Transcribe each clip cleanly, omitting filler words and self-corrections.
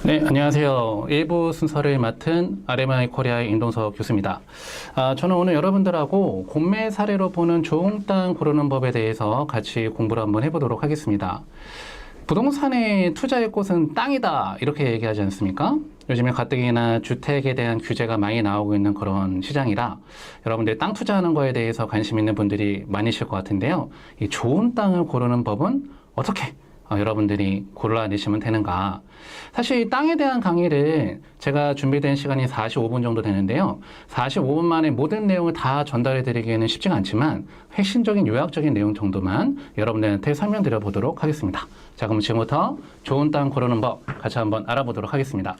네, 안녕하세요. 1부 순서를 맡은 RMI 코리아의 임동석 교수입니다. 저는 오늘 여러분들하고 공매 사례로 보는 좋은 땅 고르는 법에 대해서 같이 공부를 한번 해보도록 하겠습니다. 부동산의 투자의 꽃은 땅이다, 이렇게 얘기하지 않습니까? 요즘에 가뜩이나 주택에 대한 규제가 많이 나오고 있는 그런 시장이라 여러분들 땅 투자하는 거에 대해서 관심 있는 분들이 많으실 것 같은데요. 이 좋은 땅을 고르는 법은 어떻게 여러분들이 골라내시면 되는가. 사실 이 땅에 대한 강의를 제가 준비된 시간이 45분 정도 되는데요. 45분 만에 모든 내용을 다 전달해 드리기에는 쉽지가 않지만 핵심적인 요약적인 내용 정도만 여러분들한테 설명드려 보도록 하겠습니다. 자, 그럼 지금부터 좋은 땅 고르는 법 같이 한번 알아보도록 하겠습니다.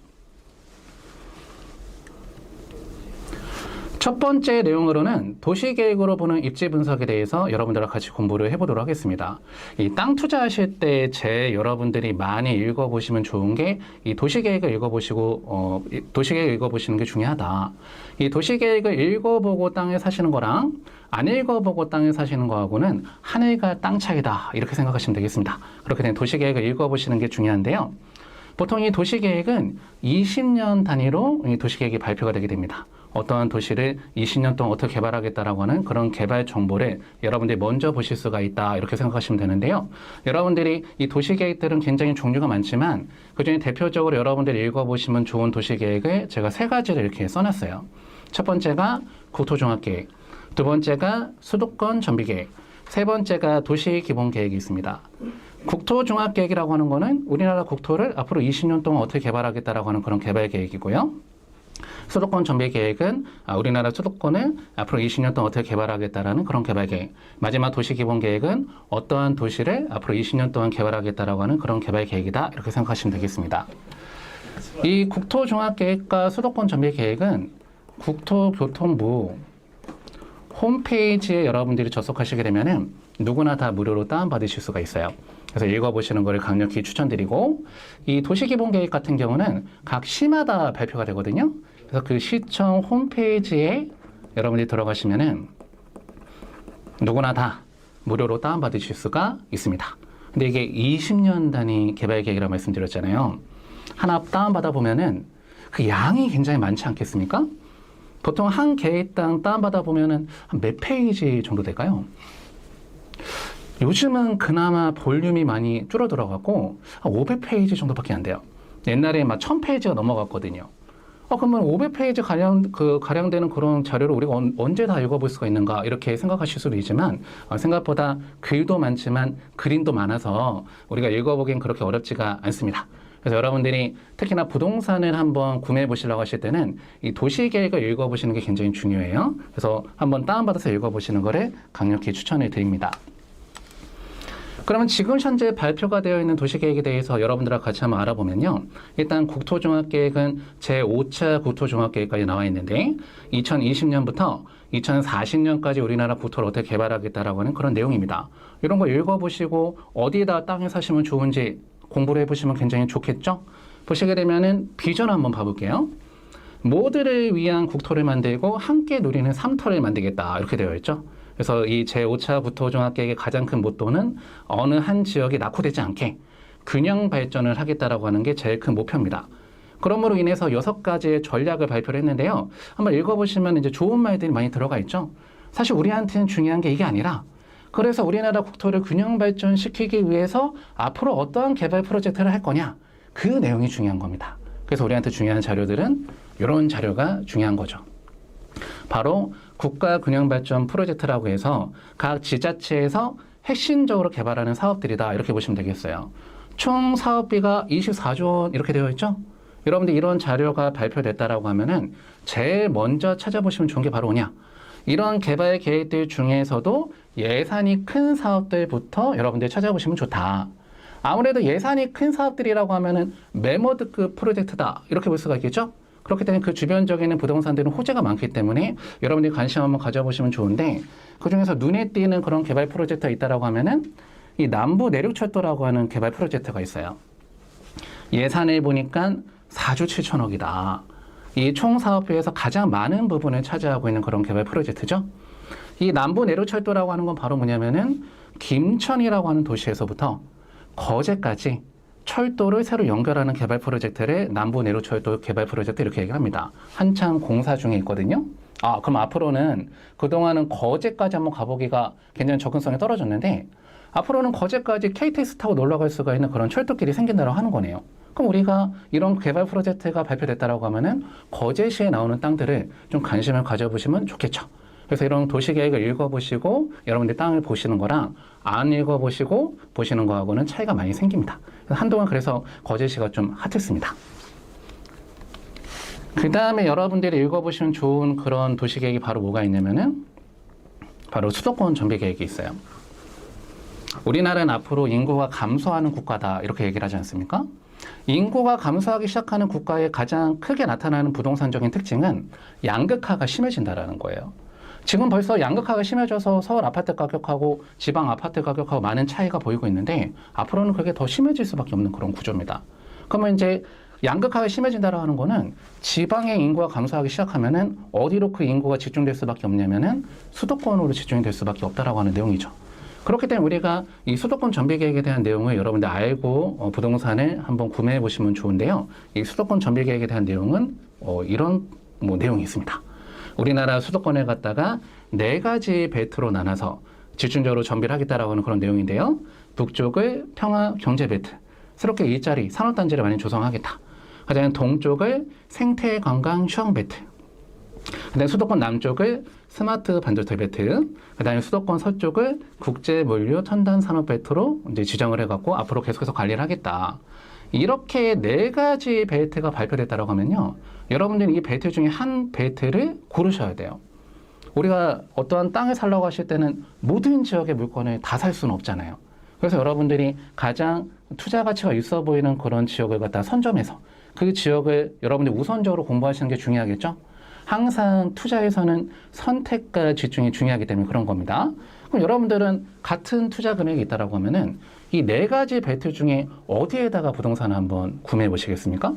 첫 번째 내용으로는 도시계획으로 보는 입지 분석에 대해서 여러분들과 같이 공부를 해보도록 하겠습니다. 이 땅 투자하실 때 여러분들이 많이 읽어보시면 좋은 게 이 도시계획을 읽어보시고 도시계획을 읽어보시는 게 중요하다. 이 도시계획을 읽어보고 땅에 사시는 거랑 안 읽어보고 땅에 사시는 거하고는 하늘과 땅 차이다, 이렇게 생각하시면 되겠습니다. 그렇게 된 도시계획을 읽어보시는 게 중요한데요. 보통 이 도시계획은 20년 단위로 이 도시계획이 발표가 되게 됩니다. 어떠한 도시를 20년 동안 어떻게 개발하겠다라고 하는 그런 개발 정보를 여러분들이 먼저 보실 수가 있다, 이렇게 생각하시면 되는데요. 여러분들이 이 도시계획들은 굉장히 종류가 많지만 그중에 대표적으로 여러분들이 읽어보시면 좋은 도시계획을 제가 세 가지를 이렇게 써놨어요. 첫 번째가 국토종합계획, 두 번째가 수도권 전비계획, 세 번째가 도시기본계획이 있습니다. 국토종합계획이라고 하는 거는 우리나라 국토를 앞으로 20년 동안 어떻게 개발하겠다라고 하는 그런 개발계획이고요. 수도권 전비계획은 우리나라 수도권을 앞으로 20년 동안 어떻게 개발하겠다라는 그런 개발계획. 마지막 도시기본계획은 어떠한 도시를 앞으로 20년 동안 개발하겠다라고 하는 그런 개발계획이다, 이렇게 생각하시면 되겠습니다. 이 국토종합계획과 수도권 전비계획은 국토교통부 홈페이지에 여러분들이 접속하시게 되면은 누구나 다 무료로 다운받으실 수가 있어요. 그래서 읽어보시는 것을 강력히 추천드리고, 이 도시기본계획 같은 경우는 각 시마다 발표가 되거든요. 그래서 그 시청 홈페이지에 여러분들이 들어가시면은 누구나 다 무료로 다운받으실 수가 있습니다. 근데 이게 20년 단위 개발계획이라고 말씀드렸잖아요. 하나 다운받아 보면은 그 양이 굉장히 많지 않겠습니까? 보통 한 계획당 다운받아 보면은 한 몇 페이지 정도 될까요? 요즘은 그나마 볼륨이 많이 줄어들어갖고 한 500페이지 정도밖에 안 돼요. 옛날에 막 1000페이지가 넘어갔거든요. 그러면 500페이지 가량 되는 그런 자료를 우리가 언제 다 읽어볼 수가 있는가, 이렇게 생각하실 수도 있지만 생각보다 글도 많지만 그림도 많아서 우리가 읽어보기엔 그렇게 어렵지가 않습니다. 그래서 여러분들이 특히나 부동산을 한번 구매해 보시려고 하실 때는 이 도시계획을 읽어보시는 게 굉장히 중요해요. 그래서 한번 다운받아서 읽어보시는 거를 강력히 추천해 드립니다. 그러면 지금 현재 발표가 되어 있는 도시계획에 대해서 여러분들과 같이 한번 알아보면요. 일단 국토종합계획은 제5차 국토종합계획까지 나와 있는데 2020년부터 2040년까지 우리나라 국토를 어떻게 개발하겠다라고 하는 그런 내용입니다. 이런 거 읽어보시고 어디에다 땅을 사시면 좋은지 공부를 해보시면 굉장히 좋겠죠? 보시게 되면은 비전 한번 봐볼게요. 모두를 위한 국토를 만들고 함께 누리는 삼터를 만들겠다, 이렇게 되어 있죠. 그래서 이 제5차 국토종합계획의 가장 큰 모토는 어느 한 지역이 낙후되지 않게 균형 발전을 하겠다라고 하는 게 제일 큰 목표입니다. 그러므로 인해서 6가지의 전략을 발표를 했는데요. 한번 읽어보시면 이제 좋은 말들이 많이 들어가 있죠. 사실 우리한테는 중요한 게 이게 아니라, 그래서 우리나라 국토를 균형 발전시키기 위해서 앞으로 어떠한 개발 프로젝트를 할 거냐, 그 내용이 중요한 겁니다. 그래서 우리한테 중요한 자료들은 이런 자료가 중요한 거죠. 바로 국가균형발전 프로젝트라고 해서 각 지자체에서 핵심적으로 개발하는 사업들이다, 이렇게 보시면 되겠어요. 총 사업비가 24조 원 이렇게 되어 있죠. 여러분들 이런 자료가 발표됐다라고 하면은 제일 먼저 찾아보시면 좋은 게 바로 뭐냐, 이런 개발 계획들 중에서도 예산이 큰 사업들부터 여러분들 찾아보시면 좋다. 아무래도 예산이 큰 사업들이라고 하면은 메모드급 프로젝트다, 이렇게 볼 수가 있겠죠. 그렇기 때문에 그 주변적인 부동산들은 호재가 많기 때문에 여러분들이 관심 한번 가져보시면 좋은데, 그중에서 눈에 띄는 그런 개발 프로젝트가 있다라고 하면은 이 남부 내륙철도라고 하는 개발 프로젝트가 있어요. 예산을 보니까 4조 7천억이다. 이 총 사업비에서 가장 많은 부분을 차지하고 있는 그런 개발 프로젝트죠. 이 남부 내륙철도라고 하는 건 바로 뭐냐면은 김천이라고 하는 도시에서부터 거제까지 철도를 새로 연결하는 개발 프로젝트를 남부 내륙철도 개발 프로젝트 이렇게 얘기를 합니다. 한창 공사 중에 있거든요. 그럼 앞으로는 그동안은 거제까지 한번 가보기가 굉장히 접근성이 떨어졌는데 앞으로는 거제까지 KTX 타고 놀러 갈 수가 있는 그런 철도길이 생긴다고 하는 거네요. 그럼 우리가 이런 개발 프로젝트가 발표됐다라고 하면은 거제시에 나오는 땅들을 좀 관심을 가져보시면 좋겠죠. 그래서 이런 도시계획을 읽어보시고 여러분들 땅을 보시는 거랑 안 읽어보시고 보시는 거하고는 차이가 많이 생깁니다. 한동안 그래서 거제시가 좀 핫했습니다. 그 다음에 여러분들이 읽어보시면 좋은 그런 도시계획이 바로 뭐가 있냐면은 바로 수도권 정비계획이 있어요. 우리나라는 앞으로 인구가 감소하는 국가다 이렇게 얘기를 하지 않습니까? 인구가 감소하기 시작하는 국가의 가장 크게 나타나는 부동산적인 특징은 양극화가 심해진다는 거예요. 지금 벌써 양극화가 심해져서 서울 아파트 가격하고 지방 아파트 가격하고 많은 차이가 보이고 있는데 앞으로는 그게 더 심해질 수밖에 없는 그런 구조입니다. 그러면 이제 양극화가 심해진다고 하는 거는 지방의 인구가 감소하기 시작하면은 어디로 그 인구가 집중될 수밖에 없냐면은 수도권으로 집중이 될 수밖에 없다라고 하는 내용이죠. 그렇기 때문에 우리가 이 수도권 정비계획에 대한 내용을 여러분들 알고 부동산을 한번 구매해 보시면 좋은데요. 이 수도권 정비계획에 대한 내용은 이런 내용이 있습니다. 우리나라 수도권을 갖다가 4가지 벨트로 나눠서 집중적으로 정비를 하겠다라고 하는 그런 내용인데요. 북쪽을 평화 경제 벨트, 새롭게 일자리, 산업단지를 많이 조성하겠다. 그다음에 동쪽을 생태 관광 휴양 벨트, 그다음에 수도권 남쪽을 스마트 반도체 벨트, 그다음에 수도권 서쪽을 국제 물류 첨단 산업 벨트로 이제 지정을 해갖고 앞으로 계속해서 관리를 하겠다. 이렇게 4가지 벨트가 발표됐다고 하면요. 여러분들이 이 벨트 중에 한 벨트를 고르셔야 돼요. 우리가 어떠한 땅을 살려고 하실 때는 모든 지역의 물건을 다 살 수는 없잖아요. 그래서 여러분들이 가장 투자 가치가 있어 보이는 그런 지역을 갖다 선점해서 그 지역을 여러분들이 우선적으로 공부하시는 게 중요하겠죠? 항상 투자에서는 선택과 집중이 중요하기 때문에 그런 겁니다. 그럼 여러분들은 같은 투자 금액이 있다라고 하면은 이 4가지 벨트 중에 어디에다가 부동산을 한번 구매해 보시겠습니까?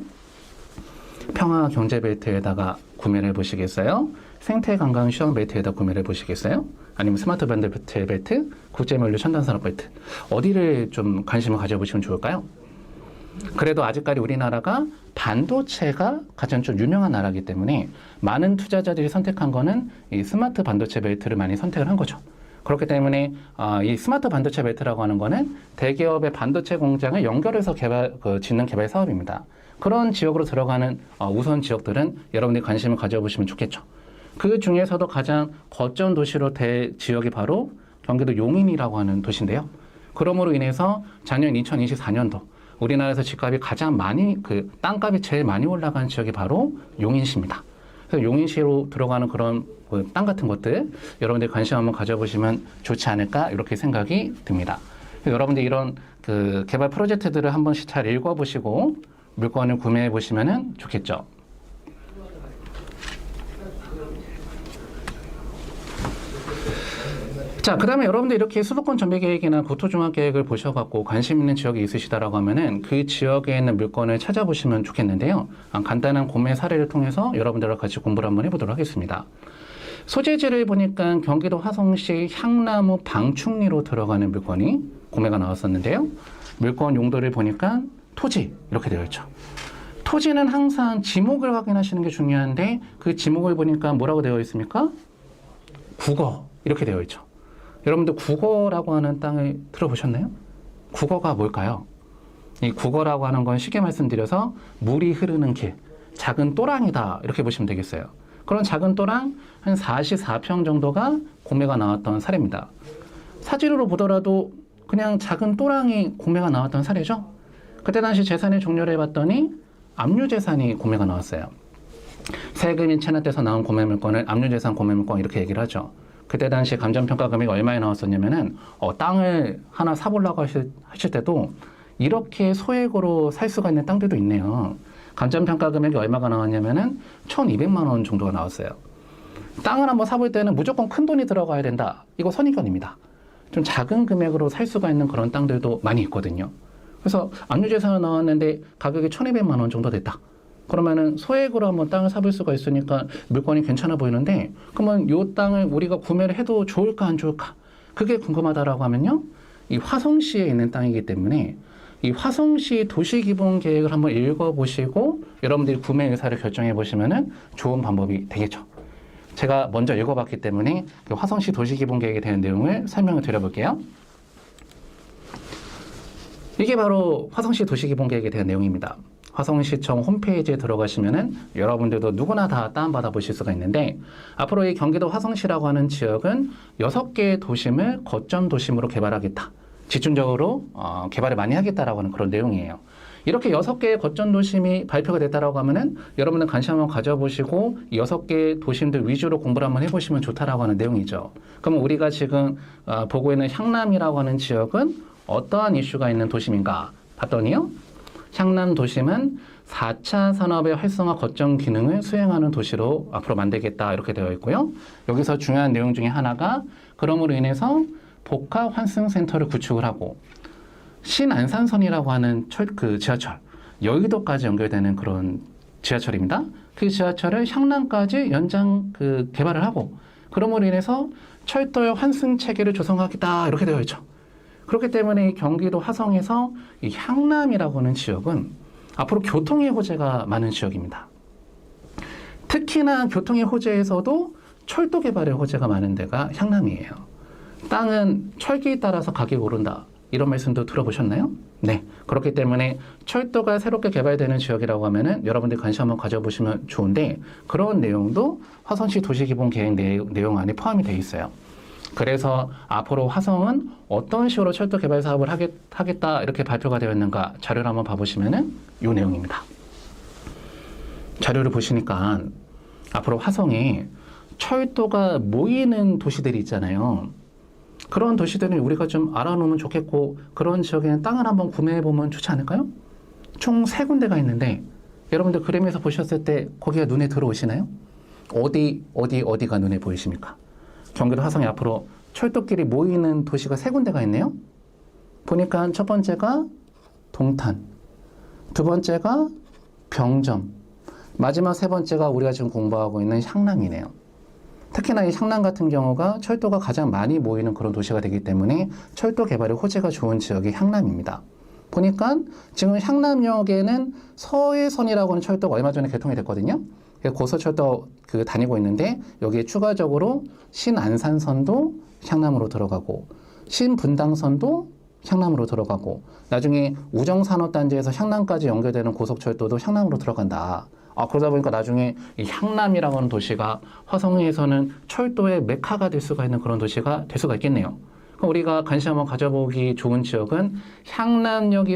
평화 경제 벨트에다가 구매를 해 보시겠어요? 생태 관광 휴양 벨트에다 구매를 해 보시겠어요? 아니면 스마트 반도체 벨트, 국제 물류 첨단 산업 벨트 어디를 좀 관심을 가져보시면 좋을까요? 그래도 아직까지 우리나라가 반도체가 가장 좀 유명한 나라이기 때문에 많은 투자자들이 선택한 거는 이 스마트 반도체 벨트를 많이 선택을 한 거죠. 그렇기 때문에 이 스마트 반도체 벨트라고 하는 거는 대기업의 반도체 공장을 연결해서 짓는 개발 사업입니다. 그런 지역으로 들어가는 우선 지역들은 여러분들이 관심을 가져보시면 좋겠죠. 그 중에서도 가장 거점 도시로 될 지역이 바로 경기도 용인이라고 하는 도시인데요. 그러므로 인해서 작년 2024년도 우리나라에서 집값이 가장 많이 땅값이 제일 많이 올라간 지역이 바로 용인시입니다. 그래서 용인시로 들어가는 그런 땅 같은 것들 여러분들 관심 한번 가져보시면 좋지 않을까 이렇게 생각이 듭니다. 여러분들 이런 개발 프로젝트들을 한 번씩 잘 읽어보시고 물건을 구매해 보시면 좋겠죠. 자, 그 다음에 여러분들 이렇게 수도권 정비계획이나 국토종합계획을 보셔갖고 관심 있는 지역이 있으시다라고 하면은 그 지역에 있는 물건을 찾아보시면 좋겠는데요. 간단한 구매 사례를 통해서 여러분들과 같이 공부를 한번 해보도록 하겠습니다. 소재지를 보니까 경기도 화성시 향나무 방충리로 들어가는 물건이 구매가 나왔었는데요. 물건 용도를 보니까 토지 이렇게 되어 있죠. 토지는 항상 지목을 확인하시는 게 중요한데 그 지목을 보니까 뭐라고 되어 있습니까? 국어 이렇게 되어 있죠. 여러분들 국어라고 하는 땅을 들어보셨나요? 국어가 뭘까요? 이 국어라고 하는 건 쉽게 말씀드려서 물이 흐르는 길, 작은 또랑이다 이렇게 보시면 되겠어요. 그런 작은 또랑 한 44평 정도가 공매가 나왔던 사례입니다. 사진으로 보더라도 그냥 작은 또랑이 공매가 나왔던 사례죠. 그때 당시 재산의 종료를 해봤더니 압류재산이 공매가 나왔어요. 세금이 체납돼서 나온 공매물건을 압류재산 공매물건 이렇게 얘기를 하죠. 그때 당시 감정평가 금액이 얼마에 나왔었냐면은 땅을 하나 사보려고 하실 때도 이렇게 소액으로 살 수가 있는 땅들도 있네요. 감정평가 금액이 얼마가 나왔냐면은 1,200만 원 정도가 나왔어요. 땅을 한번 사볼 때는 무조건 큰 돈이 들어가야 된다. 이거 선입견입니다. 좀 작은 금액으로 살 수가 있는 그런 땅들도 많이 있거든요. 그래서 압류재산이 나왔는데 가격이 1,200만 원 정도 됐다. 그러면은 소액으로 한번 땅을 사볼 수가 있으니까 물건이 괜찮아 보이는데 그러면 이 땅을 우리가 구매를 해도 좋을까 안 좋을까? 그게 궁금하다라고 하면요. 이 화성시에 있는 땅이기 때문에 이 화성시 도시기본계획을 한번 읽어보시고 여러분들이 구매 의사를 결정해 보시면은 좋은 방법이 되겠죠. 제가 먼저 읽어봤기 때문에 그 화성시 도시기본계획에 대한 내용을 설명을 드려볼게요. 이게 바로 화성시 도시기본계획에 대한 내용입니다. 화성시청 홈페이지에 들어가시면은 여러분들도 누구나 다 다운받아 보실 수가 있는데, 앞으로 이 경기도 화성시라고 하는 지역은 6개의 도심을 거점 도심으로 개발하겠다. 집중적으로 개발을 많이 하겠다라고 하는 그런 내용이에요. 이렇게 6개의 거점 도심이 발표가 됐다라고 하면은 여러분들 관심 한번 가져보시고 6개의 도심들 위주로 공부를 한번 해보시면 좋다라고 하는 내용이죠. 그럼 우리가 지금 보고 있는 향남이라고 하는 지역은 어떠한 이슈가 있는 도심인가 봤더니요. 향남 도심은 4차 산업의 활성화 거점 기능을 수행하는 도시로 앞으로 만들겠다 이렇게 되어 있고요. 여기서 중요한 내용 중에 하나가 그럼으로 인해서 복합 환승센터를 구축을 하고 신안산선이라고 하는 지하철, 여의도까지 연결되는 그런 지하철입니다. 그 지하철을 향남까지 연장 개발을 하고 그럼으로 인해서 철도의 환승 체계를 조성하겠다 이렇게 되어 있죠. 그렇기 때문에 이 경기도 화성에서 이 향남이라고 하는 지역은 앞으로 교통의 호재가 많은 지역입니다. 특히나 교통의 호재에서도 철도 개발의 호재가 많은 데가 향남이에요. 땅은 철기에 따라서 가격이 오른다. 이런 말씀도 들어보셨나요? 네. 그렇기 때문에 철도가 새롭게 개발되는 지역이라고 하면은 여러분들 관심 한번 가져보시면 좋은데 그런 내용도 화성시 도시기본계획 내용 안에 포함이 되어 있어요. 그래서 앞으로 화성은 어떤 식으로 철도 개발 사업을 하겠다 이렇게 발표가 되어 있는가 자료를 한번 봐보시면은 이 내용입니다. 자료를 보시니까 앞으로 화성에 철도가 모이는 도시들이 있잖아요. 그런 도시들은 우리가 좀 알아놓으면 좋겠고 그런 지역에는 땅을 한번 구매해보면 좋지 않을까요? 총 3군데가 있는데 여러분들 그림에서 보셨을 때 거기가 눈에 들어오시나요? 어디가 눈에 보이십니까? 경기도 화성에 앞으로 철도길이 모이는 도시가 3군데가 있네요. 보니까 첫 번째가 동탄, 두 번째가 병점, 마지막 3번째가 우리가 지금 공부하고 있는 향남이네요. 특히나 이 향남 같은 경우가 철도가 가장 많이 모이는 그런 도시가 되기 때문에 철도 개발의 호재가 좋은 지역이 향남입니다. 보니까 지금 향남역에는 서해선이라고 하는 철도가 얼마 전에 개통이 됐거든요. 고속철도 다니고 있는데 여기에 추가적으로 신안산선도 향남으로 들어가고 신분당선도 향남으로 들어가고 나중에 우정산업단지에서 향남까지 연결되는 고속철도도 향남으로 들어간다. 그러다 보니까 나중에 이 향남이라고 하는 도시가 화성에서는 철도의 메카가 될 수가 있는 그런 도시가 될 수가 있겠네요. 그럼 우리가 관심 한번 가져보기 좋은 지역은 향남역이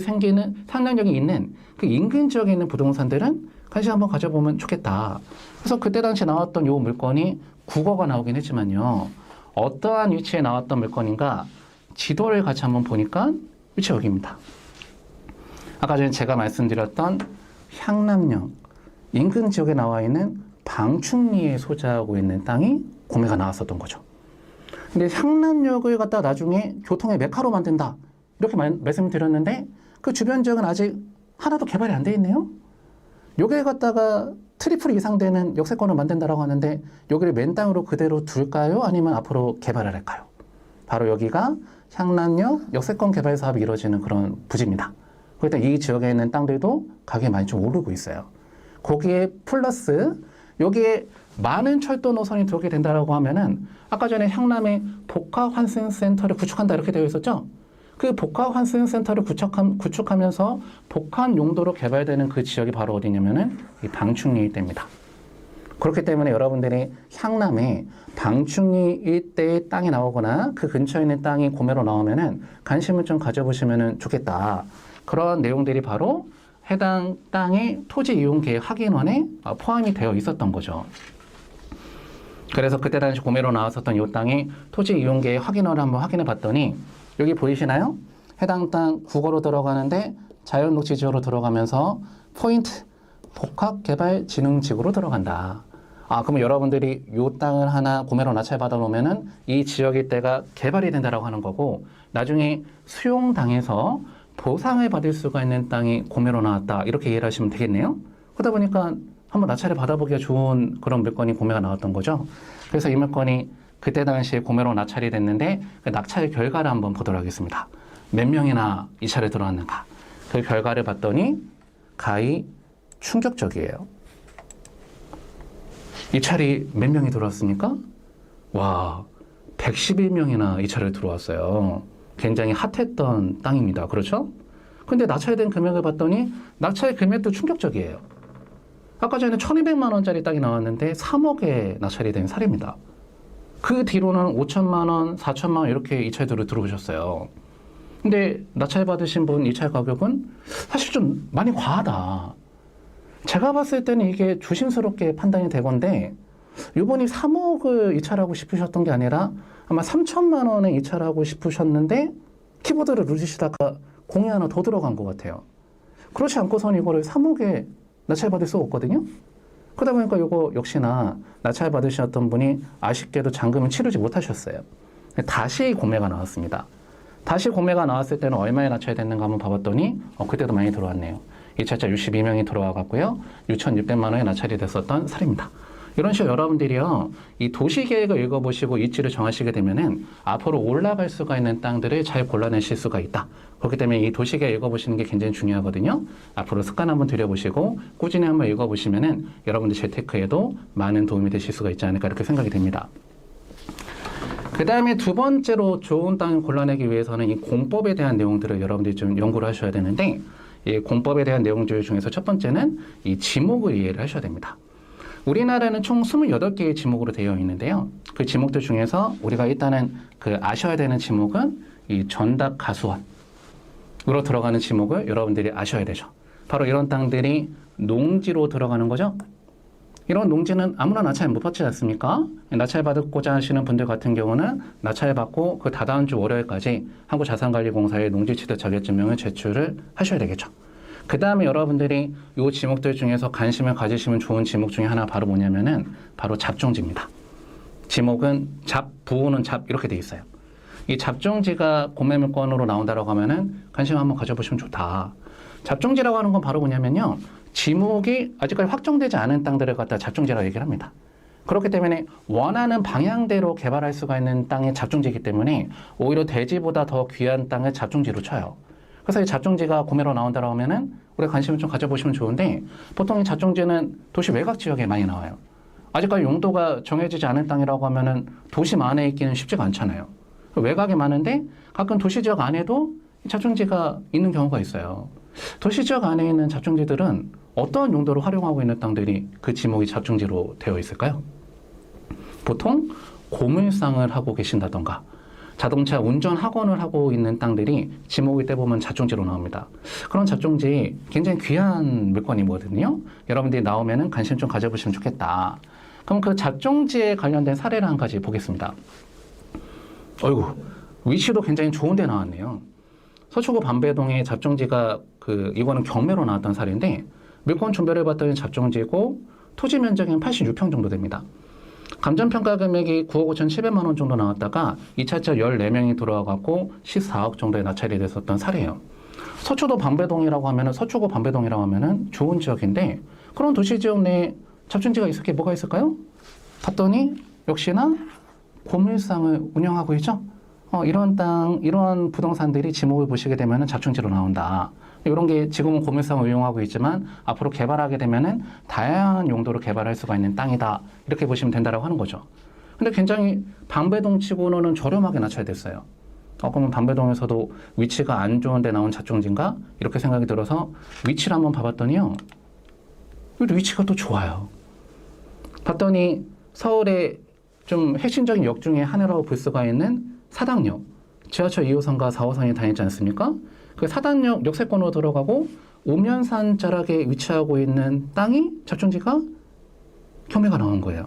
있는 그 인근 지역에 있는 부동산들은 관심 한번 가져보면 좋겠다. 그래서 그때 당시 나왔던 요 물건이 국어가 나오긴 했지만요. 어떠한 위치에 나왔던 물건인가 지도를 같이 한번 보니까 위치 여기입니다. 아까 전에 제가 말씀드렸던 향남역 인근 지역에 나와 있는 방충리에 소재하고 있는 땅이 구매가 나왔었던 거죠. 근데 향남역을 갖다 나중에 교통의 메카로 만든다. 이렇게 말씀을 드렸는데 그 주변 지역은 아직 하나도 개발이 안 돼 있네요. 여기에 갖다가 트리플 이상 되는 역세권을 만든다라고 하는데 여기를 맨 땅으로 그대로 둘까요? 아니면 앞으로 개발을 할까요? 바로 여기가 향남역 역세권 개발 사업이 이루어지는 그런 부지입니다. 그러니까 이 지역에 있는 땅들도 가격이 많이 좀 오르고 있어요. 거기에 플러스 여기에 많은 철도 노선이 들어오게 된다라고 하면은 아까 전에 향남에 복합환승센터를 구축한다 이렇게 되어 있었죠? 그 복합환승센터를 구축하면서 복합 용도로 개발되는 그 지역이 바로 어디냐면은 이 방충리 일대입니다. 그렇기 때문에 여러분들이 향남에 방충리 일대의 땅이 나오거나 그 근처에 있는 땅이 구매로 나오면은 관심을 좀 가져보시면 좋겠다. 그런 내용들이 바로 해당 땅의 토지 이용 계획 확인원에 포함이 되어 있었던 거죠. 그래서 그때 당시 구매로 나왔었던 이 땅의 토지 이용 계획 확인원을 한번 확인해 봤더니 여기 보이시나요? 해당 땅 국어로 들어가는데 자연녹지지구로 들어가면서 포인트 복합개발진흥지구로 들어간다. 그러면 여러분들이 이 땅을 하나 구매로 낙찰 받아 놓으면은 이 지역의 때가 개발이 된다라고 하는 거고 나중에 수용당해서 보상을 받을 수가 있는 땅이 구매로 나왔다. 이렇게 이해를 하시면 되겠네요. 그러다 보니까 한번 낙찰을 받아보기가 좋은 그런 물건이 구매가 나왔던 거죠. 그래서 이 물건이 그때 당시에 구매로 낙찰이 됐는데 그 낙찰 결과를 한번 보도록 하겠습니다. 몇 명이나 이 차를 들어왔는가. 그 결과를 봤더니 가히 충격적이에요. 입찰이 몇 명이 들어왔습니까? 와, 111명이나 입찰을 들어왔어요. 굉장히 핫했던 땅입니다. 그렇죠? 근데 낙찰된 금액을 봤더니 낙찰 금액도 충격적이에요. 아까 전에 1,200만 원짜리 땅이 나왔는데 3억에 낙찰이 된 사례입니다. 그 뒤로는 5천만 원, 4천만 원 이렇게 입찰들을 들어오셨어요. 근데 낙찰 받으신 분 입찰 가격은 사실 좀 많이 과하다. 제가 봤을 때는 이게 조심스럽게 판단이 되건데 이번이 3억을 입찰하고 싶으셨던 게 아니라 아마 3천만 원에 입찰하고 싶으셨는데 키보드를 누르시다가 공이 하나 더 들어간 것 같아요. 그렇지 않고선 이거를 3억에 낙찰 받을 수 없거든요. 그러다 보니까 이거 역시나 낙찰 받으셨던 분이 아쉽게도 잔금을 치르지 못하셨어요. 다시 공매가 나왔습니다. 다시 공매가 나왔을 때는 얼마에 낙찰됐는가 한번 봐봤더니 그때도 많이 들어왔네요. 2차차 62명이 들어와 갔고요. 6,600만 원에 낙찰이 됐었던 사례입니다. 이런 식으로 여러분들이요, 이 도시계획을 읽어보시고 입지를 정하시게 되면은 앞으로 올라갈 수가 있는 땅들을 잘 골라내실 수가 있다. 그렇기 때문에 이 도시계획 읽어보시는 게 굉장히 중요하거든요. 앞으로 습관 한번 들여보시고 꾸준히 한번 읽어보시면은 여러분들 재테크에도 많은 도움이 되실 수가 있지 않을까 이렇게 생각이 됩니다. 그 다음에 두 번째로 좋은 땅을 골라내기 위해서는 이 공법에 대한 내용들을 여러분들이 좀 연구를 하셔야 되는데, 이 공법에 대한 내용들 중에서 첫 번째는 이 지목을 이해를 하셔야 됩니다. 우리나라는 총 28개의 지목으로 되어 있는데요. 그 지목들 중에서 우리가 일단은 그 아셔야 되는 지목은 이 전답 가수원으로 들어가는 지목을 여러분들이 아셔야 되죠. 바로 이런 땅들이 농지로 들어가는 거죠. 이런 농지는 아무나 낙찰 못 받지 않습니까? 낙찰 받고자 하시는 분들 같은 경우는 낙찰 받고 그 다다음 주 월요일까지 한국자산관리공사에 농지취득 자격증명을 제출을 하셔야 되겠죠. 그 다음에 여러분들이 이 지목들 중에서 관심을 가지시면 좋은 지목 중에 하나 바로 뭐냐면은 바로 잡종지입니다. 지목은 잡, 부호는 잡 이렇게 돼 있어요. 이 잡종지가 공매물권으로 나온다라고 하면은 관심 한번 가져보시면 좋다. 잡종지라고 하는 건 바로 뭐냐면요. 지목이 아직까지 확정되지 않은 땅들을 갖다 잡종지라고 얘기를 합니다. 그렇기 때문에 원하는 방향대로 개발할 수가 있는 땅이 잡종지이기 때문에 오히려 대지보다 더 귀한 땅을 잡종지로 쳐요. 그래서 이 잡종지가 구매로 나온다고 하면은 우리가 관심을 좀 가져보시면 좋은데, 보통 이 잡종지는 도시 외곽 지역에 많이 나와요. 아직까지 용도가 정해지지 않은 땅이라고 하면은 도심 안에 있기는 쉽지가 않잖아요. 외곽에 많은데 가끔 도시 지역 안에도 잡종지가 있는 경우가 있어요. 도시 지역 안에 있는 잡종지들은 어떤 용도로 활용하고 있는 땅들이 그 지목이 잡종지로 되어 있을까요? 보통 고물상을 하고 계신다던가 자동차 운전 학원을 하고 있는 땅들이 지목이 떼보면 잡종지로 나옵니다. 그런 잡종지 굉장히 귀한 물건이거든요. 여러분들이 나오면은 관심 좀 가져보시면 좋겠다. 그럼 그 잡종지에 관련된 사례를 한 가지 보겠습니다. 어이구, 위치도 굉장히 좋은 데 나왔네요. 서초구 반배동에 잡종지가 이거는 경매로 나왔던 사례인데, 물건 준비를 해봤더니 잡종지고 토지 면적은 86평 정도 됩니다. 감정평가 금액이 9억 5,700만 원 정도 나왔다가 2차차 14명이 들어와갖고 14억 정도에 낙찰이 됐었던 사례예요. 서초도 반배동이라고 하면은, 서초구 반배동이라고 하면은 좋은 지역인데, 그런 도시 지역 내에 잡종지가 있을 게 뭐가 있을까요? 봤더니 역시나 고물상을 운영하고 있죠. 이런 땅, 이런 부동산들이 지목을 보시게 되면은 잡종지로 나온다. 이런 게 지금은 고물상을 이용하고 있지만 앞으로 개발하게 되면은 다양한 용도로 개발할 수가 있는 땅이다. 이렇게 보시면 된다라고 하는 거죠. 근데 굉장히 반배동 치고는 저렴하게 낙찰됐어요. 그러면 반배동에서도 위치가 안 좋은 데 나온 잡종지인가? 이렇게 생각이 들어서 위치를 한번 봐봤더니요. 위치가 또 좋아요. 봤더니 서울의 좀 핵심적인 역 중에 하나라고 볼 수가 있는 사당역, 지하철 2호선과 4호선이 다니지 않습니까? 그 사당역 역세권으로 들어가고 오면산 자락에 위치하고 있는 땅이 잡종지가 경매가 나온 거예요.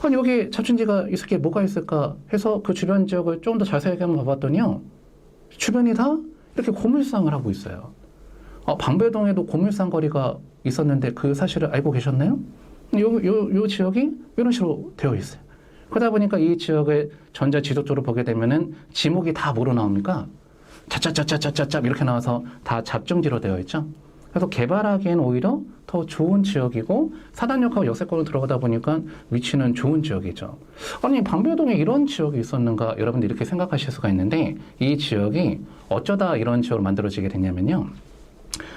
아니, 여기 잡종지가 있을 게 뭐가 있을까 해서 그 주변 지역을 좀 더 자세하게 한번 봐봤더니요. 주변이 다 이렇게 고물상을 하고 있어요. 방배동에도 고물상 거리가 있었는데 그 사실을 알고 계셨나요? 요 지역이 이런 식으로 되어 있어요. 그러다 보니까 이 지역을 전자 지도적으로 보게 되면은 지목이 다 뭐로 나옵니까? 짭짭짭짭짭짭 이렇게 나와서 다 잡종지로 되어 있죠. 그래서 개발하기엔 오히려 더 좋은 지역이고 사단역하고 역세권으로 들어가다 보니까 위치는 좋은 지역이죠. 아니, 방배동에 이런 지역이 있었는가 여러분들 이렇게 생각하실 수가 있는데, 이 지역이 어쩌다 이런 지역으로 만들어지게 됐냐면요.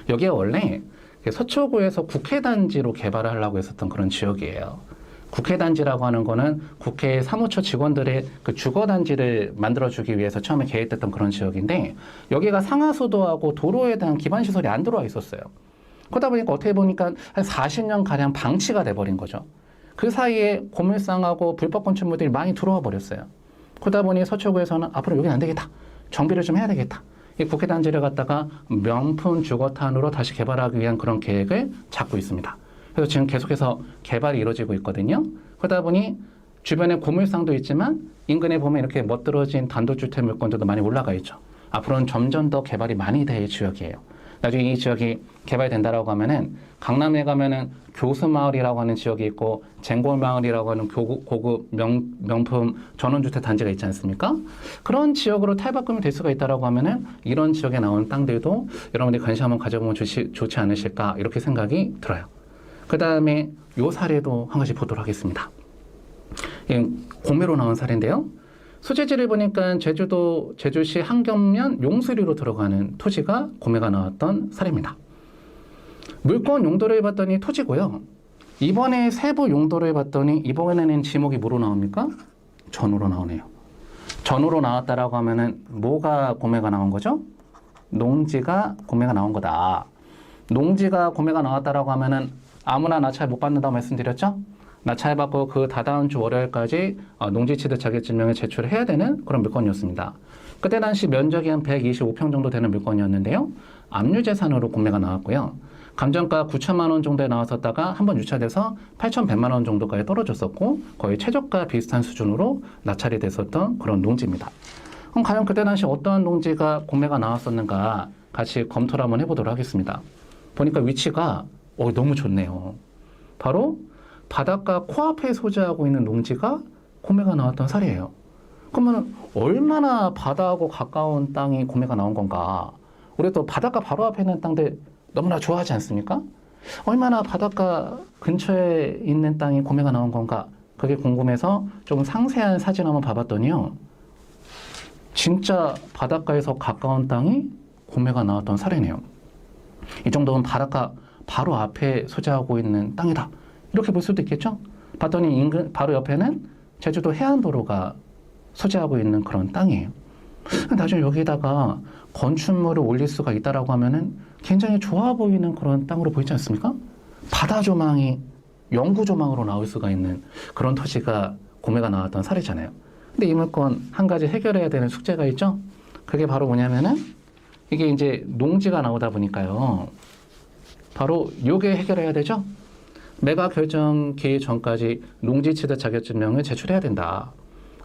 여기가 원래 서초구에서 국회단지로 개발을 하려고 했었던 그런 지역이에요. 국회단지라고 하는 거는 국회 사무처 직원들의 그 주거단지를 만들어주기 위해서 처음에 계획됐던 그런 지역인데 여기가 상하수도하고 도로에 대한 기반시설이 안 들어와 있었어요. 그러다 보니까 어떻게 보니까 한 40년가량 방치가 돼버린 거죠. 그 사이에 고물상하고 불법 건축물들이 많이 들어와 버렸어요. 그러다 보니 서초구에서는 앞으로 여기는 안 되겠다. 정비를 좀 해야 되겠다. 이 국회단지를 갖다가 명품 주거탄으로 다시 개발하기 위한 그런 계획을 잡고 있습니다. 그래서 지금 계속해서 개발이 이루어지고 있거든요. 그러다 보니 주변에 고물상도 있지만 인근에 보면 이렇게 멋들어진 단독주택 물건들도 많이 올라가 있죠. 앞으로는 점점 더 개발이 많이 될 지역이에요. 나중에 이 지역이 개발된다라고 하면은 강남에 가면은 교수마을이라고 하는 지역이 있고 쟁골마을이라고 하는 고급 명품 전원주택 단지가 있지 않습니까? 그런 지역으로 탈바꿈이 될 수가 있다라고 하면은 이런 지역에 나오는 땅들도 여러분들이 관심 한번 가져보면 좋지 않으실까 이렇게 생각이 들어요. 그 다음에 요 사례도 한 가지 보도록 하겠습니다. 공매로 나온 사례인데요. 소재지를 보니까 제주시 한경면 용수리로 들어가는 토지가 공매가 나왔던 사례입니다. 물건 용도를 봤더니 토지고요. 이번에 세부 용도를 봤더니 이번에는 지목이 뭐로 나옵니까? 전으로 나오네요. 전으로 나왔다라고 하면은 뭐가 공매가 나온 거죠? 농지가 공매가 나온 거다. 농지가 공매가 나왔다라고 하면은 아무나 낙찰 못 받는다고 말씀드렸죠? 낙찰받고 그 다다음 주 월요일까지 농지취득 자격증명을 제출해야 되는 그런 물건이었습니다. 그때 당시 면적이 한 125평 정도 되는 물건이었는데요. 압류재산으로 공매가 나왔고요. 감정가 9천만 원 정도에 나왔었다가 한번 유찰돼서 8,100만 원 정도까지 떨어졌었고 거의 최저가 비슷한 수준으로 낙찰이 됐었던 그런 농지입니다. 그럼 과연 그때 당시 어떠한 농지가 공매가 나왔었는가 같이 검토를 한번 해보도록 하겠습니다. 보니까 위치가 너무 좋네요. 바로 바닷가 코앞에 소재하고 있는 농지가 공매가 나왔던 사례예요. 그러면 얼마나 바다하고 가까운 땅이 공매가 나온 건가? 우리 또 바닷가 바로 앞에 있는 땅들 너무나 좋아하지 않습니까? 얼마나 바닷가 근처에 있는 땅이 공매가 나온 건가? 그게 궁금해서 좀 상세한 사진 한번 봐봤더니요. 진짜 바닷가에서 가까운 땅이 공매가 나왔던 사례네요. 이 정도면 바닷가 바로 앞에 소재하고 있는 땅이다. 이렇게 볼 수도 있겠죠? 봤더니 인근 바로 옆에는 제주도 해안도로가 소재하고 있는 그런 땅이에요. 나중에 여기다가 건축물을 올릴 수가 있다라고 하면은 굉장히 좋아 보이는 그런 땅으로 보이지 않습니까? 바다 조망이 영구 조망으로 나올 수가 있는 그런 토지가 공매가 나왔던 사례잖아요. 근데 이 물건 한 가지 해결해야 되는 숙제가 있죠? 그게 바로 뭐냐면은 이게 이제 농지가 나오다 보니까요. 바로 요게 해결해야 되죠? 매각 결정 기일 전까지 농지 취득 자격증명을 제출해야 된다.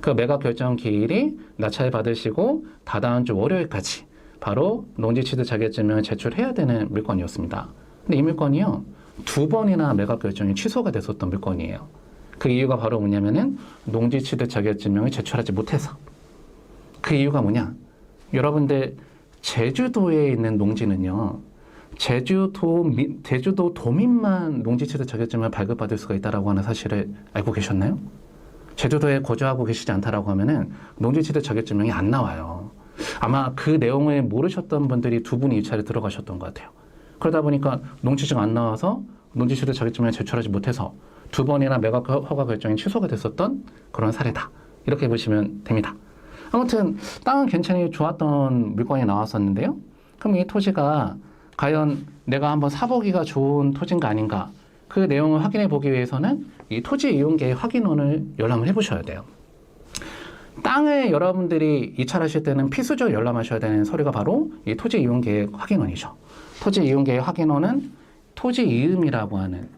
그 매각 결정 기일이 낙찰 받으시고 다다음 주 월요일까지 바로 농지 취득 자격증명을 제출해야 되는 물건이었습니다. 근데 이 물건이요. 2번이나 매각 결정이 취소가 됐었던 물건이에요. 그 이유가 바로 뭐냐면은 농지 취득 자격증명을 제출하지 못해서. 그 이유가 뭐냐? 여러분들 제주도에 있는 농지는요. 제주도 도민만 농지취득 자격증을 발급받을 수가 있다라고 하는 사실을 알고 계셨나요? 제주도에 거주하고 계시지 않다라고 하면은 농지취득 자격증명이 안 나와요. 아마 그 내용을 모르셨던 분들이 두 분이 이 차례 들어가셨던 것 같아요. 그러다 보니까 농지증 안 나와서 농지취득 자격증명을 제출하지 못해서 2번이나 매각 허가 결정이 취소가 됐었던 그런 사례다. 이렇게 보시면 됩니다. 아무튼 땅은 괜찮이 좋았던 물건이 나왔었는데요. 그럼 이 토지가 과연 내가 한번 사보기가 좋은 토지인가 아닌가 그 내용을 확인해 보기 위해서는 이 토지 이용계획 확인원을 열람을 해보셔야 돼요. 땅을 여러분들이 이찰하실 때는 필수적으로 열람하셔야 되는 서류가 바로 이 토지 이용계획 확인원이죠. 토지 이용계획 확인원은 토지 이음이라고 하는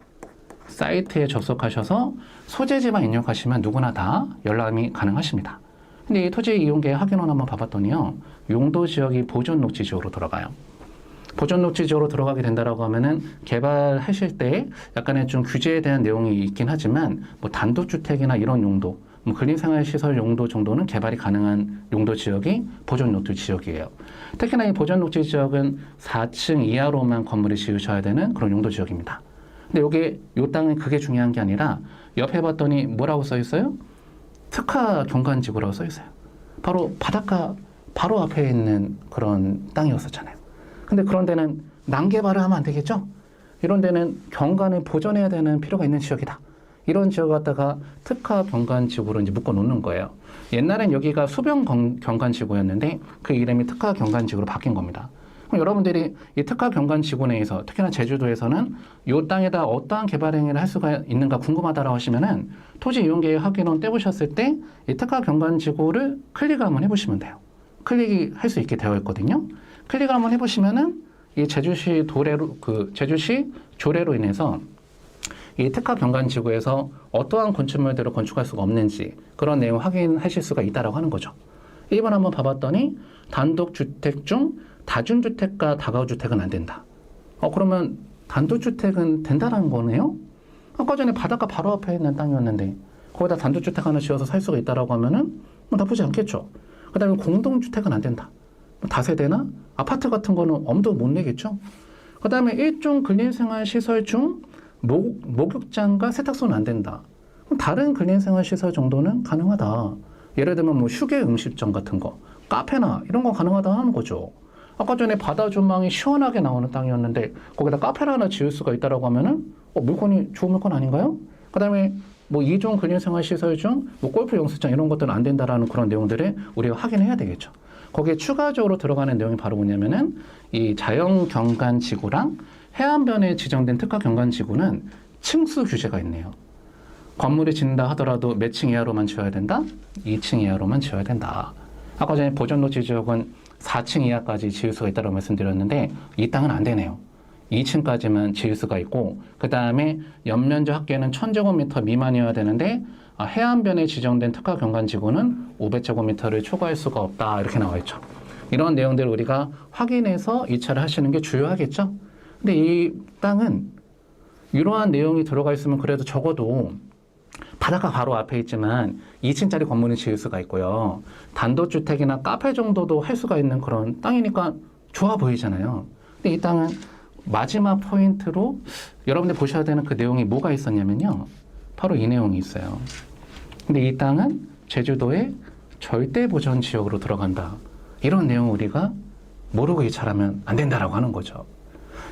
사이트에 접속하셔서 소재지만 입력하시면 누구나 다 열람이 가능하십니다. 근데 이 토지 이용계획 확인원 한번 봐봤더니요. 용도 지역이 보존 녹지 지역으로 들어가요. 보존 녹지 지역으로 들어가게 된다라고 하면은 개발하실 때 약간의 좀 규제에 대한 내용이 있긴 하지만 뭐 단독주택이나 이런 용도, 뭐 근린생활시설 용도 정도는 개발이 가능한 용도 지역이 보존 녹지 지역이에요. 특히나 이 보존 녹지 지역은 4층 이하로만 건물을 지으셔야 되는 그런 용도 지역입니다. 근데 요 땅은 그게 중요한 게 아니라 옆에 봤더니 뭐라고 써 있어요? 특화 경관지구라고 써 있어요. 바로 바닷가 바로 앞에 있는 그런 땅이었었잖아요. 근데 그런 데는 난개발을 하면 안 되겠죠? 이런 데는 경관을 보존해야 되는 필요가 있는 지역이다. 이런 지역 갖다가 특화 경관지구로 이제 묶어 놓는 거예요. 옛날엔 여기가 수변 경관지구였는데 그 이름이 특화 경관지구로 바뀐 겁니다. 그럼 여러분들이 이 특화 경관지구 내에서 특히나 제주도에서는 이 땅에다 어떠한 개발 행위를 할 수가 있는가 궁금하다라고 하시면은 토지 이용계획 확인원 떼보셨을 때 이 특화 경관지구를 클릭 한번 해보시면 돼요. 클릭할 수 있게 되어 있거든요. 클릭 한번 해보시면은 이 제주시 제주시 조례로 인해서 이 특화 경관지구에서 어떠한 건축물들을 건축할 수가 없는지 그런 내용 확인하실 수가 있다라고 하는 거죠. 1번 한번 봐봤더니 단독주택 중 다중주택과 다가구주택은 안 된다. 그러면 단독주택은 된다라는 거네요? 아까 전에 바닷가 바로 앞에 있는 땅이었는데 거기다 단독주택 하나 지어서 살 수가 있다라고 하면은 뭐 나쁘지 않겠죠. 그 다음에 공동주택은 안 된다. 다세대나 아파트 같은 거는 엄두 못 내겠죠. 그 다음에 일종 근린생활시설 중 목욕장과 세탁소는 안 된다. 그럼 다른 근린생활시설 정도는 가능하다. 예를 들면 뭐 휴게 음식점 같은 거, 카페나 이런 거 가능하다 하는 거죠. 아까 전에 바다 조망이 시원하게 나오는 땅이었는데 거기다 카페를 하나 지을 수가 있다라고 하면은 물건이 좋은 물건 아닌가요? 그 다음에 뭐 이종 근린생활시설 중 뭐 골프 영수장 이런 것들은 안 된다라는 그런 내용들을 우리가 확인해야 되겠죠. 거기에 추가적으로 들어가는 내용이 바로 뭐냐면은 이 자연경관지구랑 해안변에 지정된 특화경관지구는 층수 규제가 있네요. 건물을 짓는다 하더라도 몇 층 이하로만 지어야 된다? 2층 이하로만 지어야 된다. 아까 전에 보존노지 지역은 4층 이하까지 지을 수가 있다고 말씀드렸는데 이 땅은 안 되네요. 2층까지만 지을 수가 있고 그 다음에 연면적 합계는 1000제곱미터 미만이어야 되는데 해안변에 지정된 특화경관지구는 500제곱미터를 초과할 수가 없다 이렇게 나와 있죠. 이런 내용들을 우리가 확인해서 이차를 하시는 게 주요하겠죠. 근데 이 땅은 이러한 내용이 들어가 있으면 그래도 적어도 바닷가 바로 앞에 있지만 2층짜리 건물을 지을 수가 있고요. 단독주택이나 카페 정도도 할 수가 있는 그런 땅이니까 좋아 보이잖아요. 근데 이 땅은 마지막 포인트로 여러분들 보셔야 되는 그 내용이 뭐가 있었냐면요. 바로 이 내용이 있어요. 근데 이 땅은 제주도의 절대보전 지역으로 들어간다. 이런 내용 우리가 모르고 이차하면 안 된다라고 하는 거죠.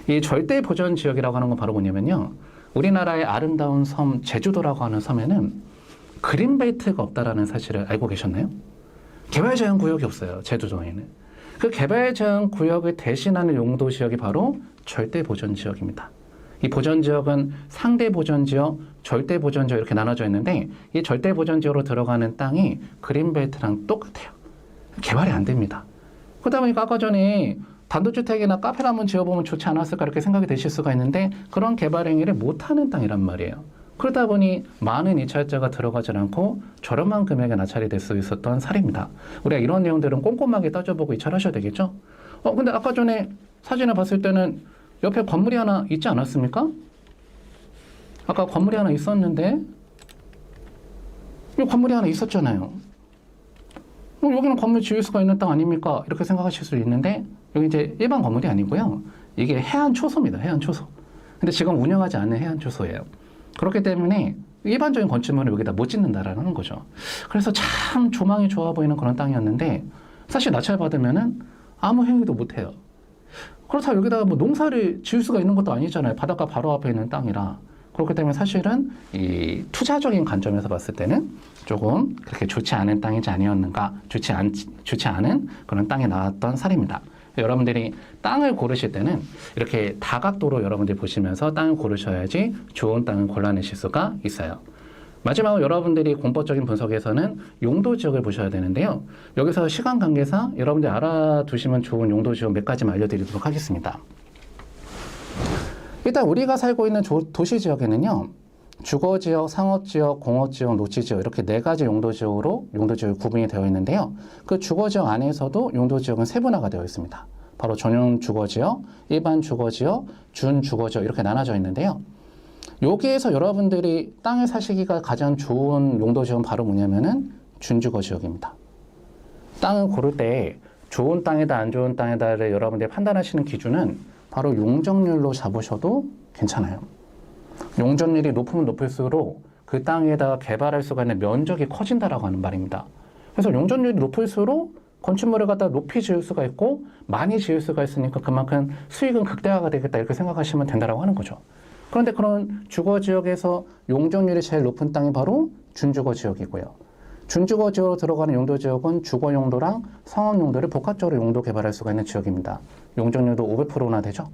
이 절대보전 지역이라고 하는 건 바로 뭐냐면요. 우리나라의 아름다운 섬 제주도라고 하는 섬에는 그린벨트가 없다라는 사실을 알고 계셨나요? 개발제한구역이 없어요. 제주도에는. 그 개발제한구역을 대신하는 용도지역이 바로 절대보전지역입니다. 이 보전지역은 상대보전지역, 절대보전지역 이렇게 나눠져 있는데 이 절대보전지역으로 들어가는 땅이 그린벨트랑 똑같아요. 개발이 안 됩니다. 그러다 보니까 아까 전에 단독주택이나 카페를 한번 지어보면 좋지 않았을까 이렇게 생각이 되실 수가 있는데 그런 개발 행위를 못하는 땅이란 말이에요. 그러다 보니 많은 이찰자가 들어가지 않고 저렴한 금액에 낙찰이 될 수 있었던 사례입니다. 우리가 이런 내용들은 꼼꼼하게 따져보고 이찰하셔야 되겠죠? 근데 아까 전에 사진을 봤을 때는 옆에 건물이 하나 있지 않았습니까? 아까 건물이 하나 있었는데 이 건물이 하나 있었잖아요. 여기는 건물 지을 수가 있는 땅 아닙니까? 이렇게 생각하실 수 있는데 여기 이제 일반 건물이 아니고요. 이게 해안 초소입니다. 해안 초소. 근데 지금 운영하지 않는 해안 초소예요. 그렇기 때문에 일반적인 건축물을 여기다 못 짓는다라는 거죠. 그래서 참 조망이 좋아 보이는 그런 땅이었는데 사실 낙찰 받으면은 아무 행위도 못 해요. 그렇다고 여기다가 뭐 농사를 지을 수가 있는 것도 아니잖아요. 바닷가 바로 앞에 있는 땅이라. 그렇기 때문에 사실은 이 투자적인 관점에서 봤을 때는 조금 그렇게 좋지 않은 땅이지 아니었는가, 좋지 않은 그런 땅이 나왔던 사례입니다. 여러분들이 땅을 고르실 때는 이렇게 다각도로 여러분들이 보시면서 땅을 고르셔야지 좋은 땅을 골라내실 수가 있어요. 마지막으로 여러분들이 공법적인 분석에서는 용도 지역을 보셔야 되는데요. 여기서 시간 관계상 여러분들이 알아두시면 좋은 용도 지역 몇 가지만 알려드리도록 하겠습니다. 일단 우리가 살고 있는 도시 지역에는요. 주거지역, 상업지역, 공업지역, 녹지지역 이렇게 네 가지 용도지역으로 용도지역이 구분이 되어 있는데요. 그 주거지역 안에서도 용도지역은 세분화가 되어 있습니다. 바로 전용 주거지역, 일반 주거지역, 준주거지역 이렇게 나눠져 있는데요. 여기에서 여러분들이 땅을 사시기가 가장 좋은 용도지역은 바로 뭐냐면은 준주거지역입니다. 땅을 고를 때 좋은 땅이다 안 좋은 땅이다를 여러분들이 판단하시는 기준은 바로 용적률로 잡으셔도 괜찮아요. 용적률이 높으면 높을수록 그 땅에다가 개발할 수가 있는 면적이 커진다라고 하는 말입니다. 그래서 용적률이 높을수록 건축물을 갖다 높이 지을 수가 있고 많이 지을 수가 있으니까 그만큼 수익은 극대화가 되겠다 이렇게 생각하시면 된다라고 하는 거죠. 그런데 그런 주거 지역에서 용적률이 제일 높은 땅이 바로 준주거 지역이고요. 준주거 지역으로 들어가는 용도 지역은 주거 용도랑 상업 용도를 복합적으로 용도 개발할 수가 있는 지역입니다. 용적률도 500%나 되죠.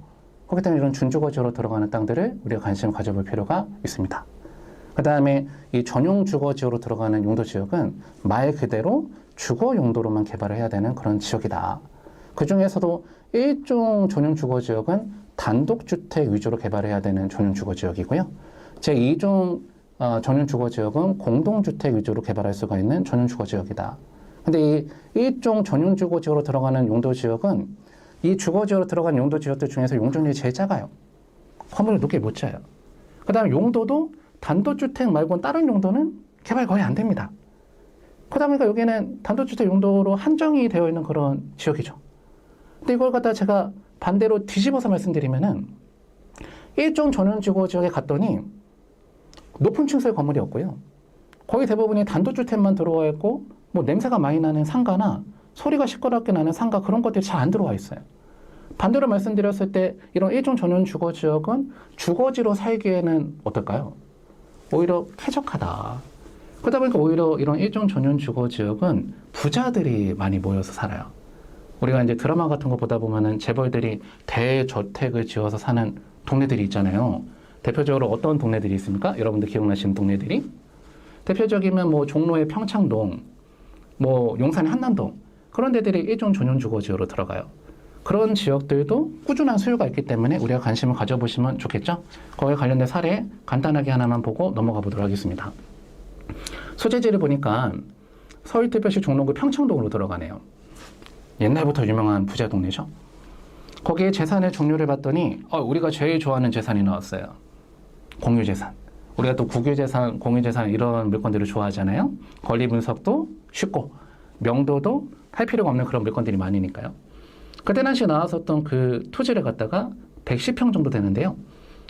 그렇기 때문에 이런 준주거 지역으로 들어가는 땅들을 우리가 관심을 가져볼 필요가 있습니다. 그 다음에 이 전용 주거 지역으로 들어가는 용도 지역은 말 그대로 주거 용도로만 개발을 해야 되는 그런 지역이다. 그 중에서도 1종 전용 주거 지역은 단독주택 위주로 개발해야 되는 전용 주거 지역이고요. 제2종 전용 주거 지역은 공동주택 위주로 개발할 수가 있는 전용 주거 지역이다. 근데 이 1종 전용 주거 지역으로 들어가는 용도 지역은 이 주거 지역으로 들어간 용도 지역들 중에서 용적률이 제일 작아요. 건물을 높게 못 지어요. 그 다음에 용도도 단독주택 말고는 다른 용도는 개발 거의 안 됩니다. 그러다 보니까 여기는 단독주택 용도로 한정이 되어 있는 그런 지역이죠. 근데 이걸 갖다 제가 반대로 뒤집어서 말씀드리면은 1종 전용 주거 지역에 갔더니 높은 층수의 건물이 없고요. 거의 대부분이 단독주택만 들어와 있고 뭐 냄새가 많이 나는 상가나 소리가 시끄럽게 나는 상가 그런 것들이 잘 안 들어와 있어요. 반대로 말씀드렸을 때 이런 1종 전용 주거 지역은 주거지로 살기에는 어떨까요? 오히려 쾌적하다. 그러다 보니까 오히려 이런 1종 전용 주거 지역은 부자들이 많이 모여서 살아요. 우리가 이제 드라마 같은 거 보다 보면은 재벌들이 대저택을 지어서 사는 동네들이 있잖아요. 대표적으로 어떤 동네들이 있습니까? 여러분들 기억나시는 동네들이? 대표적이면 뭐 종로의 평창동, 뭐 용산의 한남동 그런 데들이 1종 전용 주거 지역으로 들어가요. 그런 지역들도 꾸준한 수요가 있기 때문에 우리가 관심을 가져보시면 좋겠죠? 거기에 관련된 사례 간단하게 하나만 보고 넘어가 보도록 하겠습니다. 소재지를 보니까 서울특별시 종로구 평창동으로 들어가네요. 옛날부터 유명한 부자 동네죠. 거기에 재산의 종류를 봤더니 우리가 제일 좋아하는 재산이 나왔어요. 공유재산. 우리가 또 국유재산, 공유재산 이런 물건들을 좋아하잖아요. 권리 분석도 쉽고 명도도 할 필요가 없는 그런 물건들이 많으니까요. 그때 당시 나왔었던 그 토지를 갖다가 110평 정도 되는데요.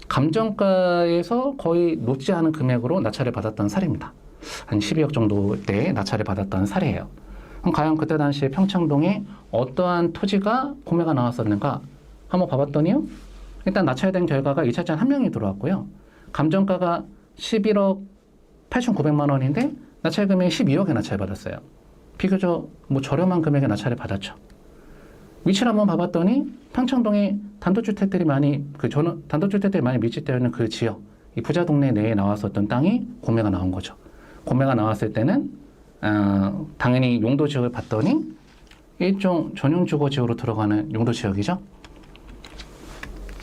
감정가에서 거의 높지 않은 금액으로 낙찰을 받았던 사례입니다. 한 12억 정도대의 낙찰을 받았던 사례예요. 그럼 과연 그때 당시에 평창동에 어떠한 토지가 구매가 나왔었는가 한번 봐봤더니요. 일단 낙찰된 결과가 2차장 한 명이 들어왔고요. 감정가가 11억 8,900만 원인데 낙찰 금액이 12억에 낙찰받았어요. 비교적 뭐 저렴한 금액에 낙찰을 받았죠. 위치를 한번 봐봤더니 평창동에 단독주택들이 많이 단독주택들이 많이 밀집되어 있는 그 지역, 이 부자 동네 내에 나왔었던 땅이 구매가 나온 거죠. 구매가 나왔을 때는 당연히 용도 지역을 봤더니 일종 전용 주거 지역으로 들어가는 용도 지역이죠.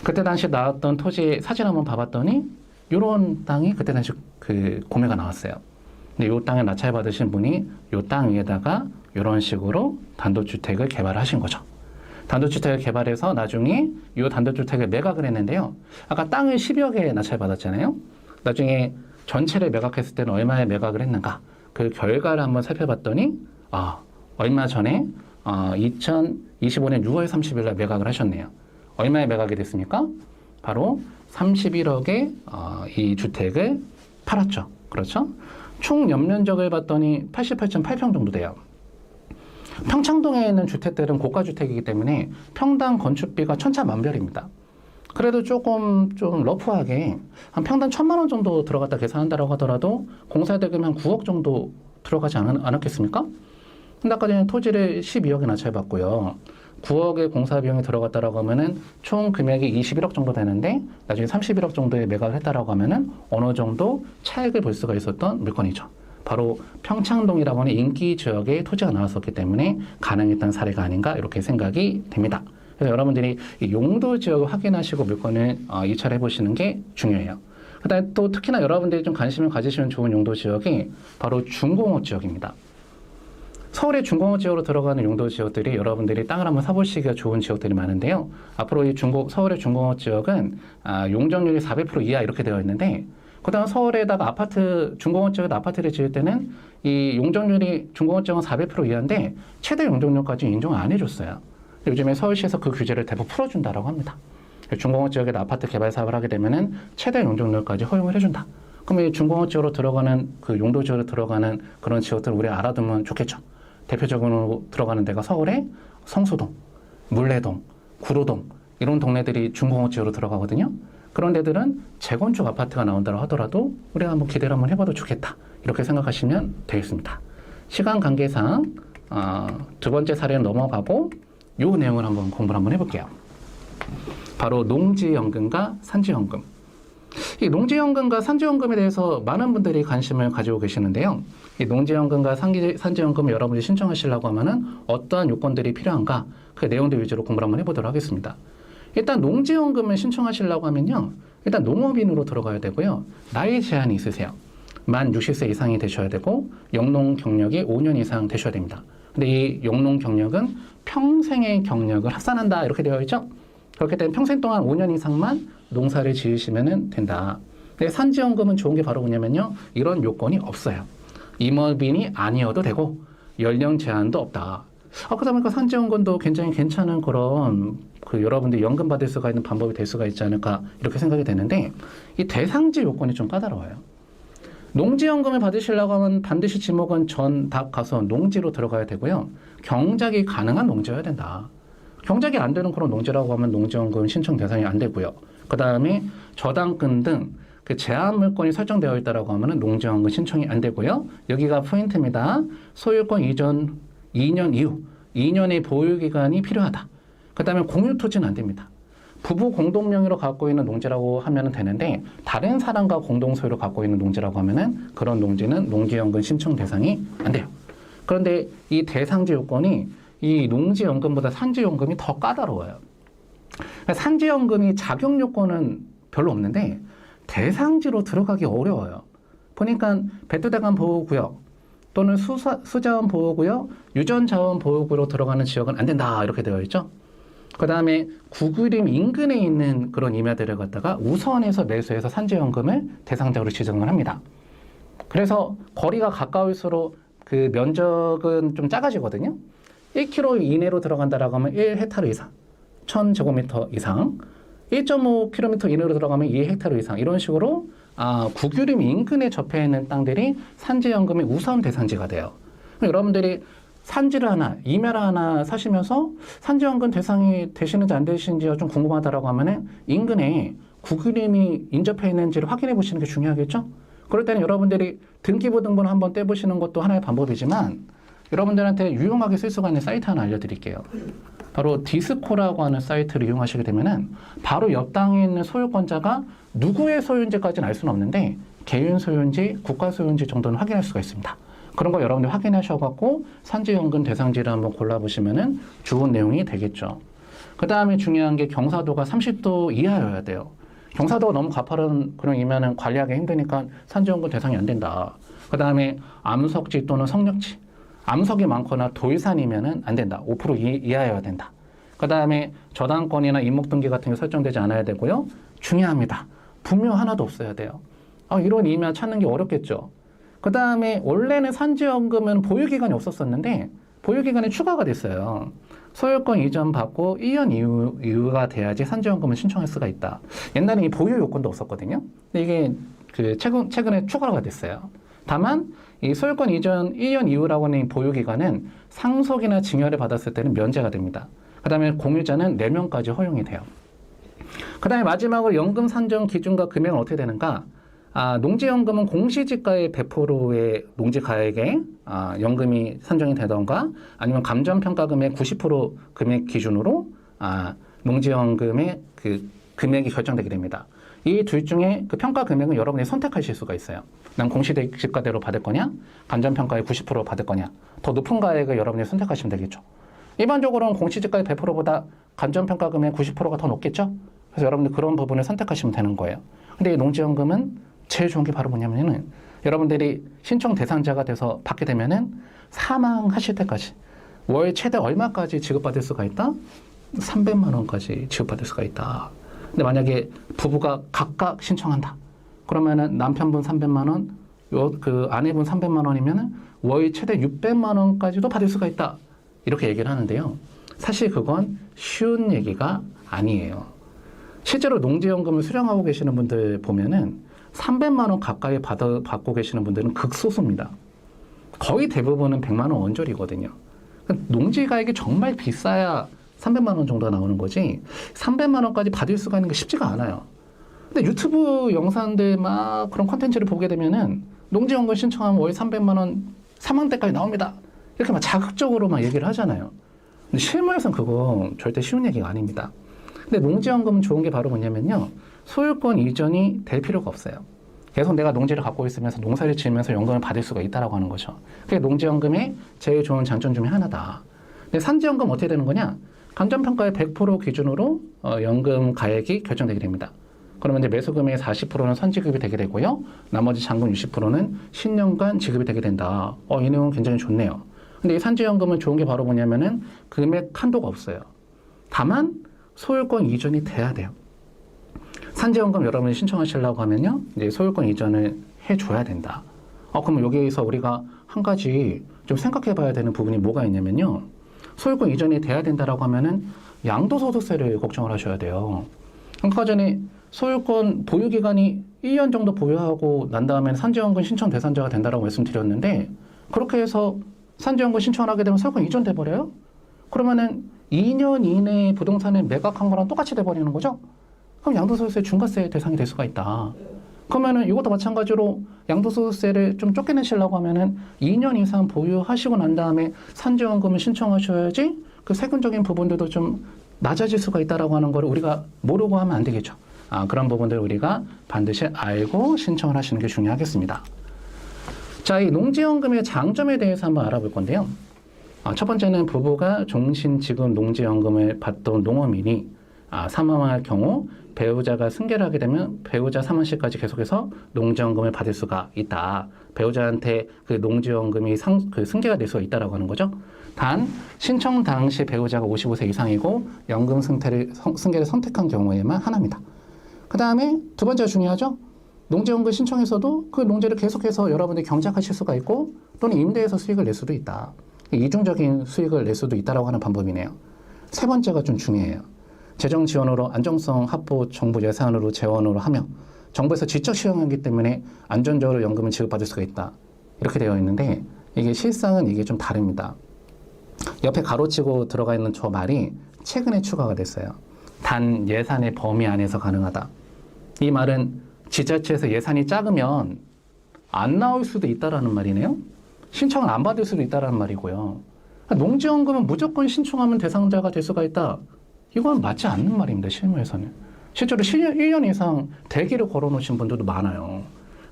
그때 당시 나왔던 토지 사진 한번 봐봤더니 이런 땅이 그때 당시 그 구매가 나왔어요. 근데 이 땅에 낙찰 받으신 분이 이 땅 위에다가 이런 식으로 단독주택을 개발하신 거죠. 단독주택을 개발해서 나중에 이 단독주택을 매각을 했는데요. 아까 땅을 10억에 낙찰 받았잖아요. 나중에 전체를 매각했을 때는 얼마에 매각을 했는가? 그 결과를 한번 살펴봤더니 얼마 전에 2025년 6월 30일 날 매각을 하셨네요. 얼마에 매각이 됐습니까? 바로 31억에 이 주택을 팔았죠. 그렇죠? 총 연면적을 봤더니 88.8평 정도 돼요. 평창동에 있는 주택들은 고가주택이기 때문에 평당 건축비가 천차만별입니다. 그래도 조금 좀 러프하게 한 평당 1,000만 원 정도 들어갔다 계산한다고 하더라도 공사대금 한 9억 정도 들어가지 않았겠습니까? 근데 아까 전에 토지를 12억에 낙찰받고요. 9억의 공사 비용이 들어갔다라고 하면은 총 금액이 21억 정도 되는데 나중에 31억 정도에 매각을 했다라고 하면은 어느 정도 차익을 볼 수가 있었던 물건이죠. 바로 평창동이라고 하는 인기 지역에 토지가 나왔었기 때문에 가능했던 사례가 아닌가 이렇게 생각이 됩니다. 그래서 여러분들이 이 용도 지역을 확인하시고 물건을 입찰해 보시는 게 중요해요. 그다음에 또 특히나 여러분들이 좀 관심을 가지시면 좋은 용도 지역이 바로 중공업 지역입니다. 서울의 중공업 지역으로 들어가는 용도 지역들이 여러분들이 땅을 한번 사보시기가 좋은 지역들이 많은데요. 앞으로 이 서울의 중공업 지역은 용적률이 400% 이하 이렇게 되어 있는데 그다음 서울에다가 중공업 지역에다 아파트를 지을 때는 이 용적률이 중공업 지역은 400% 이하인데 최대 용적률까지 인정을 안 해줬어요. 요즘에 서울시에서 그 규제를 대폭 풀어준다라고 합니다. 중공업 지역에다 아파트 개발 사업을 하게 되면은 최대 용적률까지 허용을 해준다. 그럼 이 중공업 지역으로 들어가는 그 용도 지역으로 들어가는 그런 지역들을 우리가 알아두면 좋겠죠. 대표적으로 들어가는 데가 서울의 성수동, 물레동, 구로동 이런 동네들이 중공업지역으로 들어가거든요. 그런 데들은 재건축 아파트가 나온다고 하더라도 우리가 한번 기대를 한번 해봐도 좋겠다. 이렇게 생각하시면 되겠습니다. 시간 관계상 두 번째 사례는 넘어가고 이 내용을 한번 공부를 한번 해볼게요. 바로 농지연금과 산지연금. 이 농지연금과 산지연금에 대해서 많은 분들이 관심을 가지고 계시는데요. 이 농지연금과 산지연금을 여러분이 신청하시려고 하면은 어떠한 요건들이 필요한가 그 내용들 위주로 공부를 한번 해보도록 하겠습니다. 일단 농지연금을 신청하시려고 하면요. 일단 농업인으로 들어가야 되고요. 나이 제한이 있으세요. 만 60세 이상이 되셔야 되고 영농 경력이 5년 이상 되셔야 됩니다. 근데 이 영농 경력은 평생의 경력을 합산한다 이렇게 되어 있죠. 그렇기 때문에 평생 동안 5년 이상만 농사를 지으시면 된다. 근데 산지연금은 좋은 게 바로 뭐냐면요. 이런 요건이 없어요. 임업인이 아니어도 되고 연령 제한도 없다. 그러다 보니까 산지연금도 굉장히 괜찮은 그런 여러분들이 연금 받을 수가 있는 방법이 될 수가 있지 않을까 이렇게 생각이 되는데 이 대상지 요건이 좀 까다로워요. 농지연금을 받으시려고 하면 반드시 지목은 딱 가서 농지로 들어가야 되고요. 경작이 가능한 농지여야 된다. 경작이 안 되는 그런 농지라고 하면 농지연금 신청 대상이 안 되고요. 그 다음에 저당권 등 그 제한 물건이 설정되어 있다라고 하면 농지연금 신청이 안 되고요. 여기가 포인트입니다. 소유권 이전 2년 이후 2년의 보유기간이 필요하다. 그 다음에 공유토지는 안 됩니다. 부부 공동명의로 갖고 있는 농지라고 하면 되는데 다른 사람과 공동소유로 갖고 있는 농지라고 하면은 그런 농지는 농지연금 신청 대상이 안 돼요. 그런데 이 대상지 요건이 이 농지연금보다 산지연금이 더 까다로워요. 산지연금이 자격 요건은 별로 없는데 대상지로 들어가기 어려워요. 보니까 배투대간 보호구역 또는 수자원 보호구역, 유전자원 보호구역으로 들어가는 지역은 안 된다 이렇게 되어 있죠. 그 다음에 구그림 인근에 있는 그런 임야들을 갖다가 우선해서 매수해서 산지연금을 대상자로 지정을 합니다. 그래서 거리가 가까울수록 그 면적은 좀 작아지거든요. 1km 이내로 들어간다라고 하면 1헥타르 이상, 1000제곱미터 이상, 1.5km 이내로 들어가면 2헥타르 이상 이런 식으로 구규림 인근에 접해 있는 땅들이 산지연금의 우선 대상지가 돼요. 여러분들이 산지를 하나, 임야를 하나 사시면서 산지연금 대상이 되시는지 안 되시는지가 좀 궁금하다라고 하면은 인근에 구규림이 인접해 있는지를 확인해 보시는 게 중요하겠죠? 그럴 때는 여러분들이 등기부등본 한번 떼보시는 것도 하나의 방법이지만 여러분들한테 유용하게 쓸 수가 있는 사이트 하나 알려드릴게요. 바로 디스코라고 하는 사이트를 이용하시게 되면은 바로 옆 땅에 있는 소유권자가 누구의 소유인지까지는 알 수는 없는데 개인 소유인지 국가 소유인지 정도는 확인할 수가 있습니다. 그런 거 여러분들 확인하셔갖고 산지연금 대상지를 한번 골라보시면은 좋은 내용이 되겠죠. 그 다음에 중요한 게 경사도가 30도 이하여야 돼요. 경사도가 너무 가파른 그런 임야는 관리하기 힘드니까 산지연금 대상이 안 된다. 그 다음에 암석지 또는 성역지. 암석이 많거나 돌산이면은 안 된다. 5% 이하여야 된다. 그 다음에 저당권이나 임목등기 같은 게 설정되지 않아야 되고요. 중요합니다. 분묘 하나도 없어야 돼요. 이런 임야 찾는 게 어렵겠죠. 그 다음에 원래는 산지연금은 보유기간이 없었었는데 보유기간이 추가가 됐어요. 소유권 이전 받고 1년 이후가 돼야지 산지연금을 신청할 수가 있다. 옛날에 이 보유 요건도 없었거든요. 근데 이게 최근에 추가가 됐어요. 다만 이 소유권 이전 1년 이후라고 하는 보유기간은 상속이나 증여를 받았을 때는 면제가 됩니다. 그 다음에 공유자는 4명까지 허용이 돼요. 그 다음에 마지막으로 연금 산정 기준과 금액은 어떻게 되는가? 농지연금은 공시지가의 100%의 농지가액에 연금이 산정이 되던가 아니면 감정평가금의 90% 금액 기준으로 농지연금의 그 금액이 결정되게 됩니다. 이 둘 중에 그 평가 금액은 여러분이 선택하실 수가 있어요. 난 공시지가대로 받을 거냐, 감정평가의 90% 받을 거냐. 더 높은 가액을 여러분이 선택하시면 되겠죠. 일반적으로는 공시지가의 100%보다 감정평가금의 90%가 더 높겠죠. 그래서 여러분들 그런 부분을 선택하시면 되는 거예요. 근데 이 농지연금은 제일 좋은 게 바로 뭐냐면은 여러분들이 신청 대상자가 돼서 받게 되면은 사망하실 때까지 월 최대 얼마까지 지급받을 수가 있다? 300만 원까지 지급받을 수가 있다. 근데 만약에 부부가 각각 신청한다. 그러면은 남편분 300만 원, 그 아내분 300만 원이면은 월 최대 600만 원까지도 받을 수가 있다. 이렇게 얘기를 하는데요. 사실 그건 쉬운 얘기가 아니에요. 실제로 농지연금을 수령하고 계시는 분들 보면은 300만 원 가까이 받고 계시는 분들은 극소수입니다. 거의 대부분은 100만 원 언저리거든요. 농지가액이 정말 비싸야 300만 원 정도가 나오는 거지 300만 원까지 받을 수가 있는 게 쉽지가 않아요. 근데 유튜브 영상들 막 그런 콘텐츠를 보게 되면은 농지연금 신청하면 월 300만 원 3만대까지 나옵니다. 이렇게 막 자극적으로 막 얘기를 하잖아요. 근데 실무에서는 그거 절대 쉬운 얘기가 아닙니다. 근데 농지연금은 좋은 게 바로 뭐냐면요. 소유권 이전이 될 필요가 없어요. 계속 내가 농지를 갖고 있으면서 농사를 지으면서 연금을 받을 수가 있다라고 하는 거죠. 그게 농지연금의 제일 좋은 장점 중에 하나다. 근데 산지연금 어떻게 되는 거냐? 감정평가의 100% 기준으로 연금 가액이 결정되게 됩니다. 그러면 이제 매수금의 40%는 선지급이 되게 되고요. 나머지 잔금 60%는 10년간 지급이 되게 된다. 이 내용은 굉장히 좋네요. 근데 이 산지연금은 좋은 게 바로 뭐냐면은 금액 한도가 없어요. 다만 소유권 이전이 돼야 돼요. 산지연금 여러분이 신청하시려고 하면요. 이제 소유권 이전을 해줘야 된다. 그러면 여기에서 우리가 한 가지 좀 생각해 봐야 되는 부분이 뭐가 있냐면요. 소유권 이전이 돼야 된다라고 하면은 양도소득세를 걱정을 하셔야 돼요. 아까 전에 소유권 보유기간이 1년 정도 보유하고 난 다음에 산지연금 신청 대상자가 된다라고 말씀드렸는데 그렇게 해서 산지연금 신청을 하게 되면 소유권 이전돼 버려요? 그러면은 2년 이내에 부동산을 매각한 거랑 똑같이 돼버리는 거죠? 그럼 양도소득세 중과세 대상이 될 수가 있다. 그러면은 이것도 마찬가지로 양도소득세를 좀 쫓겨내시려고 하면은 2년 이상 보유하시고 난 다음에 산지연금을 신청하셔야지 그 세금적인 부분들도 좀 낮아질 수가 있다라고 하는 걸 우리가 모르고 하면 안 되겠죠. 그런 부분들을 우리가 반드시 알고 신청을 하시는 게 중요하겠습니다. 자, 이 농지연금의 장점에 대해서 한번 알아볼 건데요. 첫 번째는 부부가 종신지급 농지연금을 받던 농어민이 사망할 경우 배우자가 승계를 하게 되면 배우자 사망 시까지 계속해서 농지연금을 받을 수가 있다. 배우자한테 그 농지연금이 승계가 될 수가 있다라고 하는 거죠. 단 신청 당시 배우자가 55세 이상이고 연금 승계를 선택한 경우에만 하나입니다. 그 다음에 두 번째가 중요하죠. 농지연금 신청에서도 그 농지를 계속해서 여러분들이 경작하실 수가 있고 또는 임대해서 수익을 낼 수도 있다. 이중적인 수익을 낼 수도 있다라고 하는 방법이네요. 세 번째가 좀 중요해요. 재정 지원으로 안정성 확보 정부 예산으로 재원으로 하며 정부에서 직접 시행하기 때문에 안전적으로 연금을 지급받을 수가 있다. 이렇게 되어 있는데 이게 실상은 이게 좀 다릅니다. 옆에 가로치고 들어가 있는 저 말이 최근에 추가가 됐어요. 단 예산의 범위 안에서 가능하다. 이 말은 지자체에서 예산이 작으면 안 나올 수도 있다라는 말이네요. 신청을 안 받을 수도 있다라는 말이고요. 농지연금은 무조건 신청하면 대상자가 될 수가 있다. 이건 맞지 않는 말입니다. 실무에서는. 실제로 1년 이상 대기를 걸어놓으신 분들도 많아요.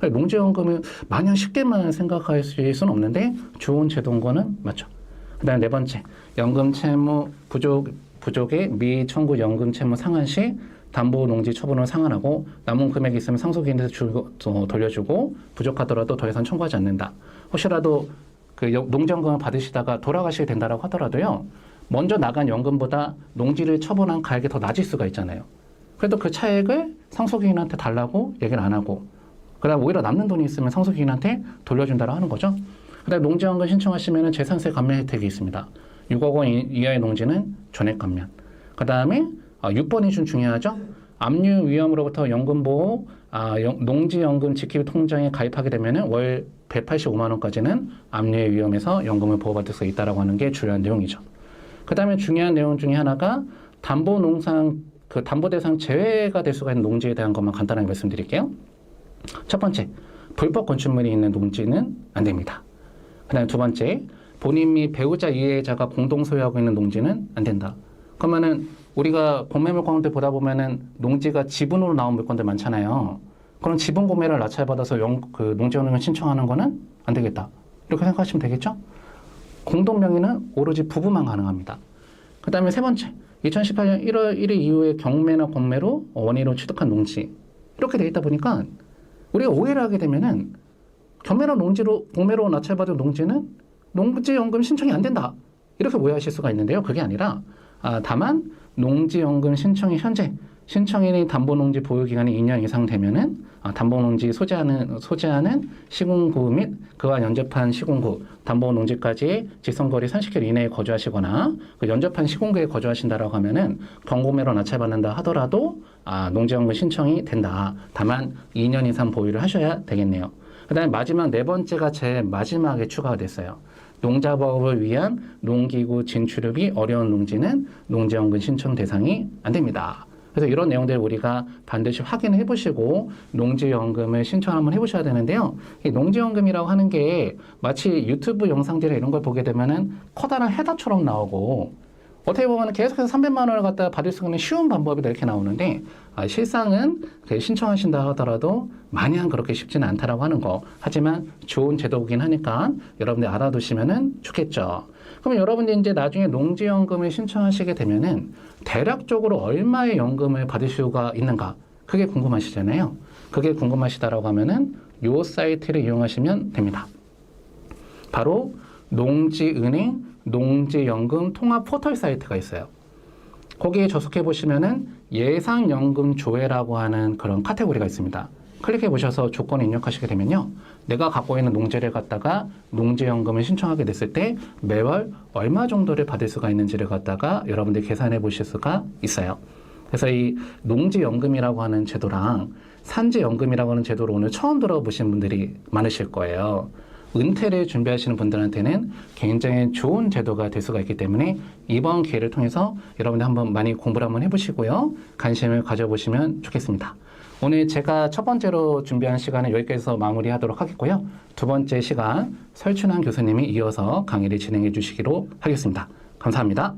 농지연금을 마냥 쉽게만 생각하실 수는 없는데 좋은 제도인 거는 맞죠. 그 다음에 네 번째, 연금 채무 부족의 미청구 연금 채무 상환 시 담보 농지 처분을 상환하고 남은 금액이 있으면 상속인한테 돌려주고 부족하더라도 더 이상 청구하지 않는다. 혹시라도 그 농지연금을 받으시다가 돌아가시게 된다라고 하더라도요. 먼저 나간 연금보다 농지를 처분한 가액이 더 낮을 수가 있잖아요. 그래도 그 차액을 상속인한테 달라고 얘기를 안 하고 그다음 오히려 남는 돈이 있으면 상속인한테 돌려준다라고 하는 거죠. 그다음 농지연금 신청하시면 재산세 감면 혜택이 있습니다. 6억 원 이하의 농지는 전액 감면. 그 다음에 6번이 좀 중요하죠. 압류 위험으로부터 연금보호 농지연금 지키비 통장에 가입하게 되면 월 185만 원까지는 압류의 위험에서 연금을 보호받을 수 있다라고 하는 게 중요한 내용이죠. 그 다음에 중요한 내용 중에 하나가 담보 대상 제외가 될 수가 있는 농지에 대한 것만 간단하게 말씀드릴게요. 첫 번째, 불법 건축물이 있는 농지는 안 됩니다. 그 다음에 두 번째, 본인 및 배우자 이해자가 공동 소유하고 있는 농지는 안 된다. 그러면은 우리가 공매물 가운데 보다 보면은 농지가 지분으로 나온 물건들 많잖아요. 그럼 지분 공매를 낙찰받아서 농지연금을 신청하는 거는 안 되겠다. 이렇게 생각하시면 되겠죠? 공동 명의는 오로지 부부만 가능합니다. 그 다음에 세 번째, 2018년 1월 1일 이후에 경매나 공매로 원의로 취득한 농지. 이렇게 돼 있다 보니까 우리가 오해를 하게 되면은 경매나 공매로 낙찰받은 농지는 농지연금 신청이 안 된다. 이렇게 오해하실 수가 있는데요. 그게 아니라 다만 농지연금 신청이 현재 신청인이 담보농지 보유기간이 2년 이상 되면은 담보농지 소재하는 시군구 및 그와 연접한 시군구, 담보농지까지 직선거리 30km 이내에 거주하시거나 그 연접한 시군구에 거주하신다라고 하면은 경공매로 낙찰받는다 하더라도 농지연금 신청이 된다. 다만 2년 이상 보유를 하셔야 되겠네요. 그다음에 마지막 네 번째가 제일 마지막에 추가가 됐어요. 농자법을 위한 농기구 진출입이 어려운 농지는 농지연금 신청 대상이 안 됩니다. 그래서 이런 내용들 우리가 반드시 확인해 보시고 농지연금을 신청 한번 해보셔야 되는데요. 이 농지연금이라고 하는 게 마치 유튜브 영상들에 이런 걸 보게 되면은 커다란 해답처럼 나오고 어떻게 보면 계속해서 300만 원을 갖다가 받을 수 있는 쉬운 방법이다 이렇게 나오는데 실상은 신청하신다 하더라도 마냥 그렇게 쉽지는 않다라고 하는 거. 하지만 좋은 제도이긴 하니까 여러분들 알아두시면 좋겠죠. 그럼 여러분들 이제 나중에 농지연금을 신청하시게 되면은 대략적으로 얼마의 연금을 받을 수가 있는가? 그게 궁금하시잖아요. 그게 궁금하시다라고 하면은 요 사이트를 이용하시면 됩니다. 바로 농지은행 농지연금 통합 포털 사이트가 있어요. 거기에 접속해 보시면은 예상연금 조회라고 하는 그런 카테고리가 있습니다. 클릭해 보셔서 조건을 입력하시게 되면요. 내가 갖고 있는 농지를 갖다가 농지연금을 신청하게 됐을 때 매월 얼마 정도를 받을 수가 있는지를 갖다가 여러분들이 계산해 보실 수가 있어요. 그래서 이 농지연금이라고 하는 제도랑 산지연금이라고 하는 제도를 오늘 처음 들어보신 분들이 많으실 거예요. 은퇴를 준비하시는 분들한테는 굉장히 좋은 제도가 될 수가 있기 때문에 이번 기회를 통해서 여러분들 한번 많이 공부를 한번 해보시고요. 관심을 가져보시면 좋겠습니다. 오늘 제가 첫 번째로 준비한 시간은 여기까지서 마무리하도록 하겠고요. 두 번째 시간 설춘환 교수님이 이어서 강의를 진행해 주시기로 하겠습니다. 감사합니다.